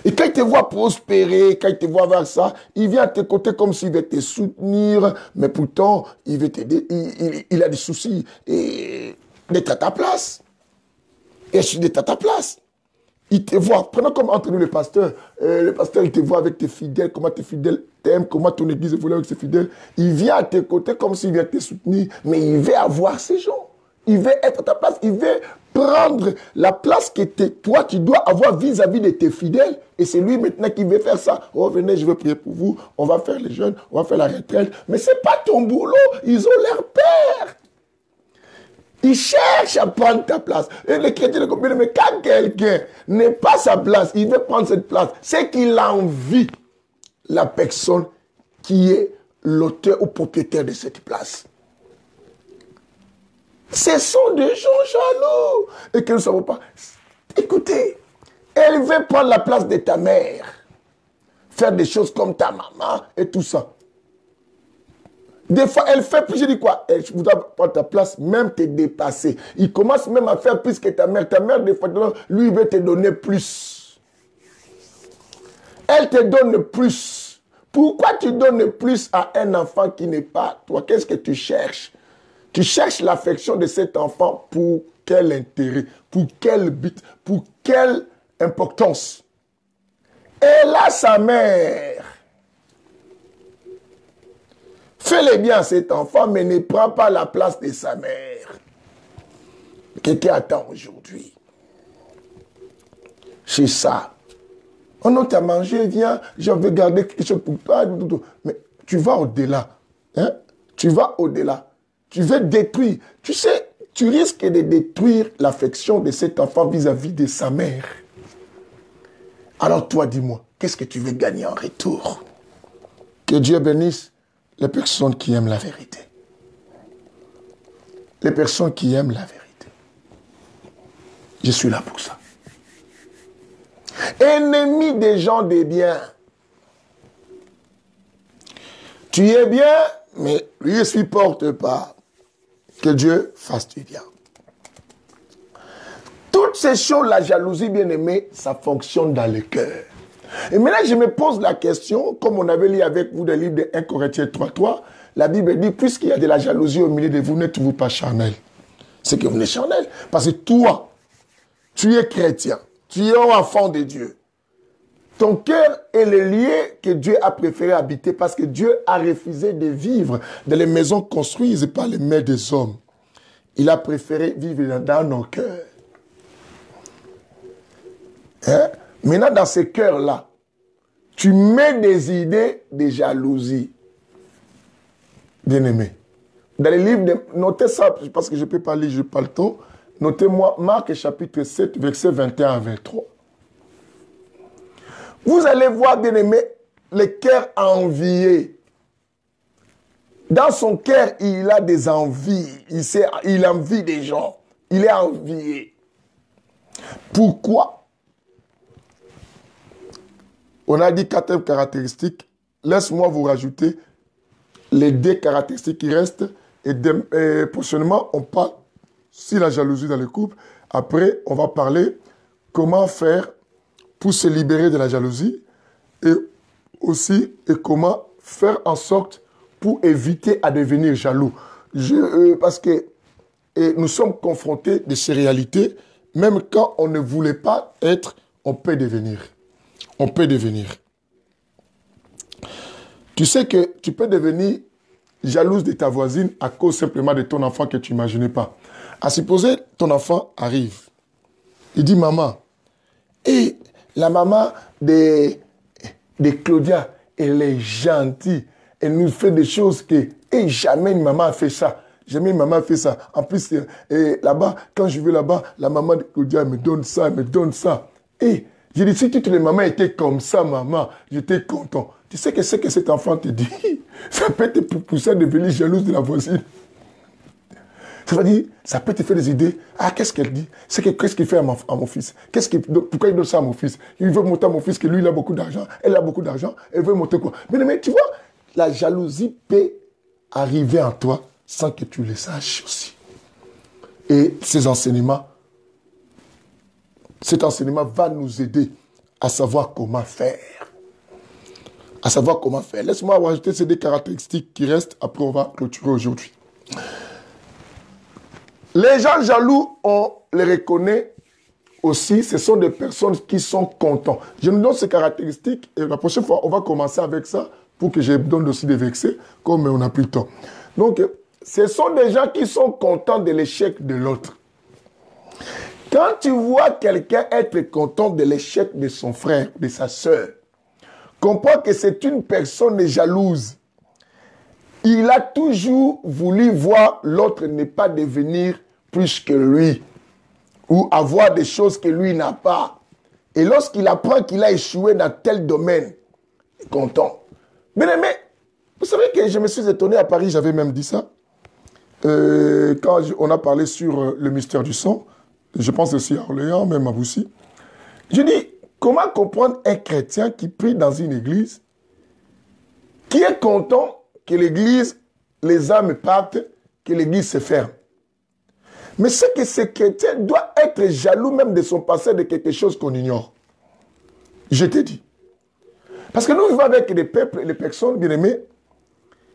Et quand il te voit prospérer, quand il te voit vers ça, il vient à tes côtés comme s'il veut te soutenir, mais pourtant, il a des soucis d'être à ta place. Et je suis d'être à ta place. Il te voit, prenons comme entre nous le pasteur, il te voit avec tes fidèles, comment tes fidèles t'aiment, comment ton église évolue avec ses fidèles. Il vient à tes côtés comme s'il vient te soutenir, mais il veut avoir ces gens. Il veut être à ta place, il veut prendre la place que toi, tu dois avoir vis-à-vis de tes fidèles. Et c'est lui maintenant qui veut faire ça. Oh, venez, je veux prier pour vous. On va faire les jeûnes, on va faire la retraite. Mais ce n'est pas ton boulot. Ils ont leur père. Ils cherchent à prendre ta place. Et les chrétiens, mais quand quelqu'un n'est pas sa place, il veut prendre cette place, c'est qu'il envie la personne qui est l'auteur ou propriétaire de cette place. Ce sont des gens jaloux et que nous ne savons pas. Écoutez, elle veut prendre la place de ta mère, faire des choses comme ta maman et tout ça. Des fois, elle fait plus, je dis quoi? Elle voudra prendre ta place, même te dépasser. Il commence même à faire plus que ta mère. Ta mère, des fois, lui, veut te donner plus. Elle te donne plus. Pourquoi tu donnes plus à un enfant qui n'est pas toi? Qu'est-ce que tu cherches? Tu cherches l'affection de cet enfant pour quel intérêt? Pour quel but? Pour quelle importance? Elle a sa mère. Fais-le bien à cet enfant, mais ne prends pas la place de sa mère. Quelqu'un attend aujourd'hui. C'est ça. Oh non, tu as mangé, viens, je veux garder quelque chose pour toi. Mais tu vas au-delà. Hein? Tu vas au-delà. Tu veux détruire. Tu sais, tu risques de détruire l'affection de cet enfant vis-à-vis de sa mère. Alors toi, dis-moi, qu'est-ce que tu veux gagner en retour? Que Dieu bénisse les personnes qui aiment la vérité. Les personnes qui aiment la vérité. Je suis là pour ça. Ennemi des gens des biens. Tu es bien, mais lui ne supporte pas. Que Dieu fasse du bien. Toutes ces choses, la jalousie, bien aimée, ça fonctionne dans le cœur. Et maintenant, je me pose la question, comme on avait lu avec vous le livre de 1 Corinthiens 3.3, la Bible dit, puisqu'il y a de la jalousie au milieu de vous, n'êtes-vous pas charnel? C'est que vous n'êtes charnel. Parce que toi, tu es chrétien. Tu es un enfant de Dieu. Ton cœur est le lieu que Dieu a préféré habiter parce que Dieu a refusé de vivre dans les maisons construites par les mains des hommes. Il a préféré vivre dans nos cœurs. Hein? Maintenant, dans ces cœurs-là, tu mets des idées de jalousie. Bien-aimé. Dans les livres, notez ça, parce que je ne peux pas lire, je n'ai pas le temps. Notez-moi Marc chapitre 7, versets 21 à 23. Vous allez voir, bien-aimé, le cœur envié. Dans son cœur, il a des envies. Il envie des gens. Il est envié. Pourquoi? On a dit 4 caractéristiques. Laisse-moi vous rajouter les 2 caractéristiques qui restent. Et prochainement, on parle sur la jalousie dans le couple. Après, on va parler comment faire pour se libérer de la jalousie et aussi comment faire en sorte pour éviter à devenir jaloux. Parce que nous sommes confrontés de ces réalités, même quand on ne voulait pas être, on peut devenir. On peut devenir. Tu sais que tu peux devenir jalouse de ta voisine à cause simplement de ton enfant que tu n'imaginais pas. À supposer, ton enfant arrive. Il dit, maman, et la maman de Claudia, elle est gentille. Elle nous fait des choses que et jamais une maman a fait ça. Jamais une maman a fait ça. En plus, là-bas, quand je vais là-bas, la maman de Claudia me donne ça, elle me donne ça. Et j'ai dit, si toutes les mamans étaient comme ça, maman, j'étais content. Tu sais que ce que cet enfant te dit, ça peut te pousser à devenir jalouse de la voisine. Ça veut dire, ça peut te faire des idées. Ah, qu'est-ce qu'elle dit? Qu'est-ce qu'il fait à mon fils? Pourquoi il donne ça à mon fils? Il veut montrer à mon fils que lui, il a beaucoup d'argent. Elle a beaucoup d'argent. Elle veut montrer quoi? Mais tu vois, la jalousie peut arriver en toi sans que tu le saches aussi. Et cet enseignement va nous aider à savoir comment faire. À savoir comment faire. Laisse-moi rajouter ces 2 caractéristiques qui restent. Après, on va clôturer aujourd'hui. Les gens jaloux, on les reconnaît aussi. Ce sont des personnes qui sont contents. Je nous donne ces caractéristiques et la prochaine fois, on va commencer avec ça pour que je donne aussi des versets, comme on n'a plus le temps. Donc, ce sont des gens qui sont contents de l'échec de l'autre. Quand tu vois quelqu'un être content de l'échec de son frère, de sa sœur, comprends que c'est une personne jalouse. Il a toujours voulu voir l'autre ne pas devenir plus que lui ou avoir des choses que lui n'a pas. Et lorsqu'il apprend qu'il a échoué dans tel domaine, il est content. Mais vous savez que je me suis étonné à Paris, j'avais même dit ça. Quand on a parlé sur le mystère du sang, je pense aussi à Orléans, même à Boussy. Je dis, comment comprendre un chrétien qui prie dans une église, qui est content que l'église, les âmes partent, que l'église se ferme. Mais c'est que ce chrétien doit être jaloux même de son passé, de quelque chose qu'on ignore. Je te dis. Parce que nous vivons avec des peuples et des personnes, bien aimées,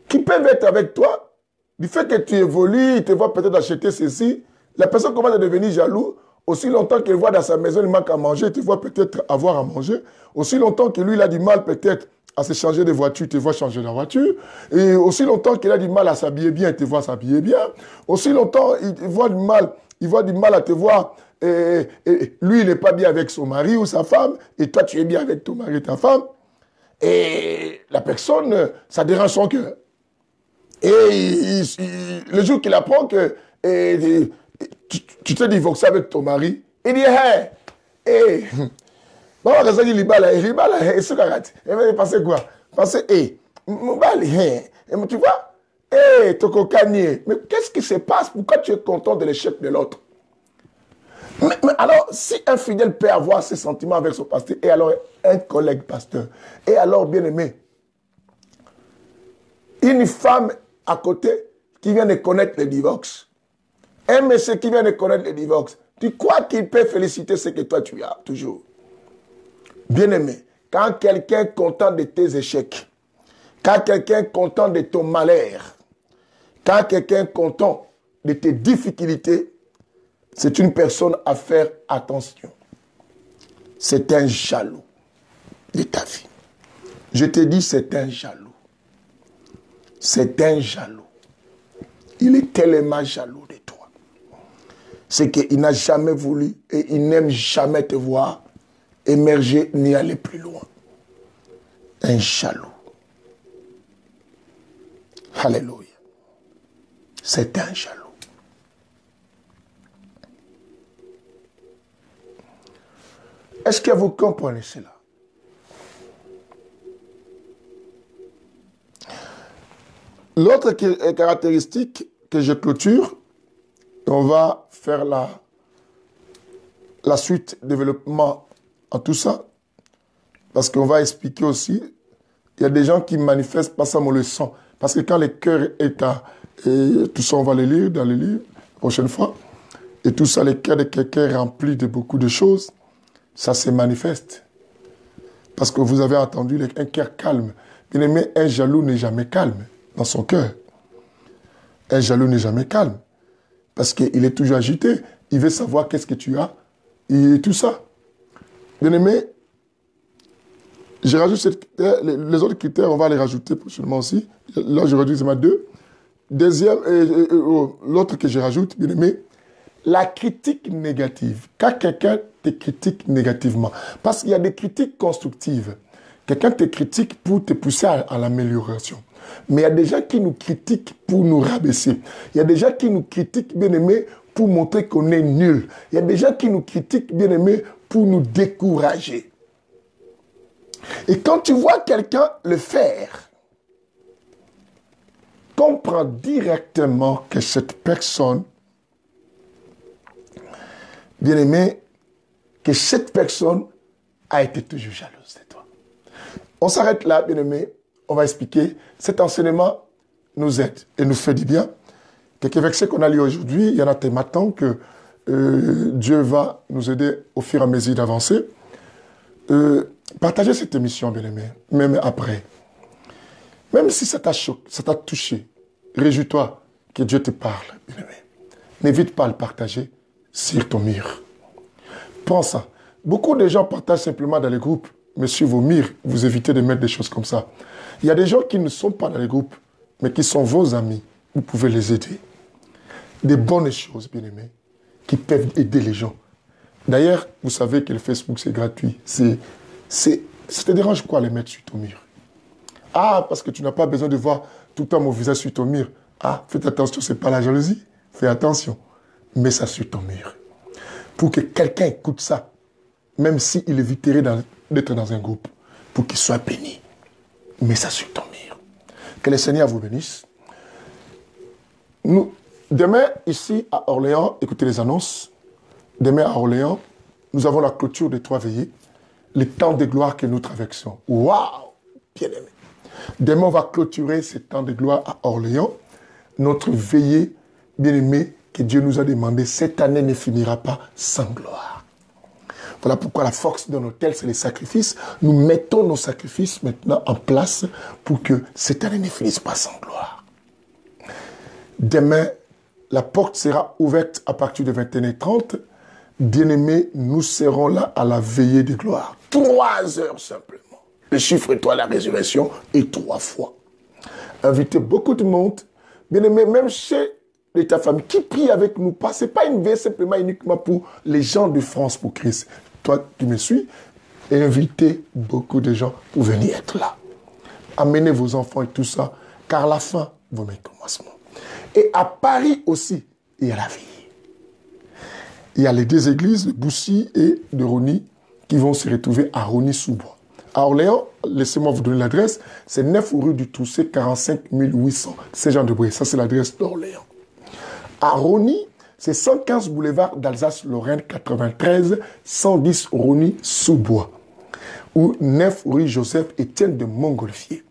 qui peuvent être avec toi, du fait que tu évolues, ils te voient peut-être acheter ceci, la personne commence à devenir jaloux, aussi longtemps qu'il voit dans sa maison, il manque à manger, il te voit peut-être avoir à manger, aussi longtemps que lui, il a du mal peut-être à se changer de voiture, te voit changer de voiture. Et aussi longtemps qu'il a du mal à s'habiller bien, il te voit s'habiller bien. Aussi longtemps, il voit du mal à te voir. Lui, il n'est pas bien avec son mari ou sa femme. Et toi, tu es bien avec ton mari et ta femme. Et la personne, ça dérange son cœur. Et le jour qu'il apprend que tu t'es divorcé avec ton mari, il dit, hey, maman kaza ki libala et ce karate. Elle va passer quoi? Passer tu vois? Toko kanye. Mais qu'est-ce qui se passe? Pourquoi tu es content de l'échec de l'autre? Mais alors, si un fidèle peut avoir ces sentiments avec son pasteur, et alors un collègue pasteur, et alors bien aimé, une femme à côté qui vient de connaître le divorce, un monsieur qui vient de connaître le divorce, tu crois qu'il peut féliciter ce que toi tu as toujours? Bien-aimé, quand quelqu'un est content de tes échecs, quand quelqu'un est content de ton malheur, quand quelqu'un est content de tes difficultés, C'est une personne à faire attention. C'est un jaloux de ta vie. Je te dis, c'est un jaloux. C'est un jaloux. Il est tellement jaloux de toi. C'est qu'il n'a jamais voulu et il n'aime jamais te voir émerger ni aller plus loin. Un jaloux. Alléluia. C'est un jaloux. Est-ce que vous comprenez cela? L'autre caractéristique que je clôture, on va faire la suite, développement en tout ça, parce qu'on va expliquer aussi, il y a des gens qui manifestent pas ça, mais on le sent. Parce que quand le cœur est à... Et tout ça, on va les lire dans les livres, la prochaine fois. Et tout ça, le cœur de quelqu'un rempli de beaucoup de choses, ça se manifeste. Parce que vous avez entendu un cœur calme. Bien aimé, un jaloux n'est jamais calme dans son cœur. Un jaloux n'est jamais calme. Parce qu'il est toujours agité. Il veut savoir qu'est-ce que tu as. Et tout ça. Bien aimé, je rajoute les autres critères, on va les rajouter prochainement aussi. Là, je réduis seulement 2. Deuxième, l'autre que je rajoute, bien aimé, la critique négative. Quand quelqu'un te critique négativement, parce qu'il y a des critiques constructives. Quelqu'un te critique pour te pousser à l'amélioration. Mais il y a des gens qui nous critiquent pour nous rabaisser. Il y a des gens qui nous critiquent, bien aimé, pour montrer qu'on est nul. Il y a des gens qui nous critiquent, bien aimé, pour nous décourager. Et quand tu vois quelqu'un le faire, comprends directement que cette personne, bien aimé, que cette personne a été toujours jalouse de toi. On s'arrête là, bien aimé. On va expliquer. Cet enseignement nous aide et nous fait du bien. Quelques versets qu'on a lus aujourd'hui, il y en a tellement que Dieu va nous aider au fur et à mesure d'avancer. Partagez cette émission, bien aimé, même après. Même si ça t'a choqué, ça t'a touché, réjouis-toi que Dieu te parle, bien aimé. N'évite pas à le partager sur ton mur. Pense ça. Beaucoup de gens partagent simplement dans les groupes, mais sur vos murs, vous évitez de mettre des choses comme ça. Il y a des gens qui ne sont pas dans les groupes, mais qui sont vos amis. Vous pouvez les aider. Des bonnes choses, bien aimés, qui peuvent aider les gens. D'ailleurs, vous savez que le Facebook, c'est gratuit. Ça te dérange quoi les mettre sur ton mur? Ah, parce que tu n'as pas besoin de voir tout le temps mon visage sur ton mur. Ah, faites attention, ce n'est pas la jalousie. Fais attention. Mets ça sur ton mur. Pour que quelqu'un écoute ça, même s'il éviterait d'être dans un groupe, pour qu'il soit béni. Mets ça sur ton mur. Que le Seigneur vous bénisse. Demain, ici à Orléans, écoutez les annonces. Demain à Orléans, nous avons la clôture des 3 veillées. Les temps de gloire que nous traversons. Waouh! Bien aimé. Demain, on va clôturer ces temps de gloire à Orléans. Notre veillée, bien aimé, que Dieu nous a demandé, cette année ne finira pas sans gloire. Voilà pourquoi la force de notre hôtel, c'est les sacrifices. Nous mettons nos sacrifices maintenant en place pour que cette année ne finisse pas sans gloire. Demain, la porte sera ouverte à partir de 21h30. Bien-aimés, nous serons là à la veillée de gloire. 3 heures simplement. Le chiffre étoile, la résurrection, et 3 fois. Invitez beaucoup de monde. Bien-aimés, même chez ta famille, qui prie avec nous. Ce n'est pas une veille simplement uniquement pour les gens de France pour Christ. Toi qui me suis, invitez beaucoup de gens pour venir être là. Amenez vos enfants et tout ça, car la fin vaut mieux que le commencement. Et à Paris aussi, il y a la veillée. Il y a les 2 églises de Boussy et de Rony qui vont se retrouver à Rony-sous-Bois. À Orléans, laissez-moi vous donner l'adresse, c'est 9 rue du Toussé, 45 800, Saint-Jean-de-Brézé. Ça, c'est l'adresse d'Orléans. À Rony, c'est 115 boulevard d'Alsace-Lorraine, 93 110 Rony-sous-Bois. Ou 9 rue Joseph-Étienne de Montgolfier.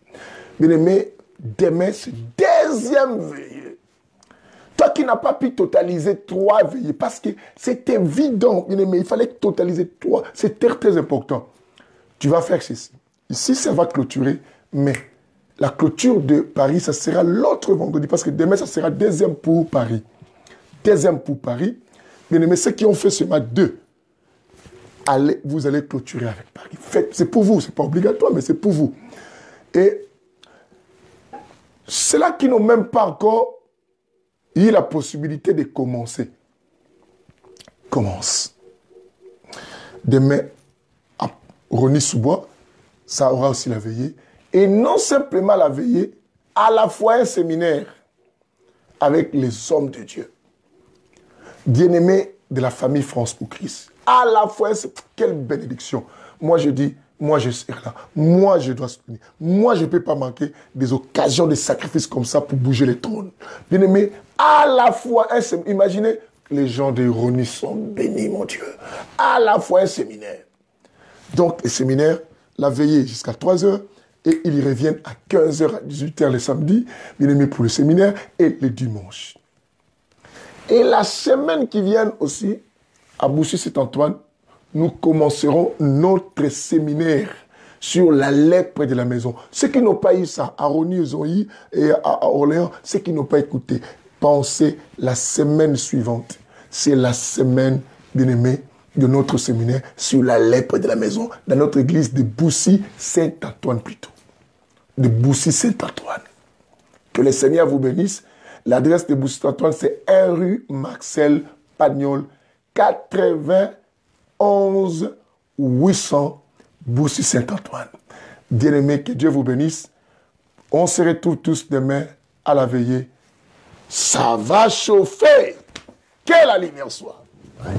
Bien aimé, demain, c'est 2e veillée. Toi qui n'as pas pu totaliser 3 veillées, parce que c'est évident, bien aimé, il fallait totaliser 3, c'est très important. Tu vas faire ceci. Ici, ça va clôturer, mais la clôture de Paris, ça sera l'autre vendredi, parce que demain, ça sera 2e pour Paris. 2e pour Paris. Bien-aimés, ceux qui ont fait seulement 2, vous allez clôturer avec Paris. C'est pour vous, ce n'est pas obligatoire, mais c'est pour vous. Et ceux-là qui n'ont même pas encore eu la possibilité de commencer, commence. Demain, à Rosny-sous-Bois, ça aura aussi la veillée. Et non simplement la veillée, à la fois un séminaire avec les hommes de Dieu. Bien-aimés de la famille France pour Christ. À la fois, quelle bénédiction. Moi, je dis, moi, je serai là. Moi, je dois soutenir. Moi, je ne peux pas manquer des occasions de sacrifices comme ça pour bouger les trônes. Bien-aimés, à la fois, imaginez, les gens de Rosny sont bénis, mon Dieu. À la fois, un séminaire. Donc, les séminaires, la veillée jusqu'à 3 heures, et ils reviennent à 15h, à 18h le samedi, bien-aimés, pour le séminaire, et le dimanche. Et la semaine qui vient aussi, à Boussy-Saint-Antoine, nous commencerons notre séminaire sur la lèpre de la maison. Ceux qui n'ont pas eu ça, à Rosny, ils ont eu, et à Orléans, ceux qui n'ont pas écouté, pensez la semaine suivante. C'est la semaine, bien-aimés, de notre séminaire sur la lèpre de la maison, dans notre église de Boussy-Saint-Antoine plutôt. De Boussy-Saint-Antoine. Que le Seigneur vous bénisse. L'adresse de Boussy-Saint-Antoine, c'est 1 rue Marcel Pagnol, 91 800 Boussy-Saint-Antoine. Bien-aimés, que Dieu vous bénisse. On se retrouve tous demain à la veillée. Ça va chauffer. Que la lumière soit. Ouais.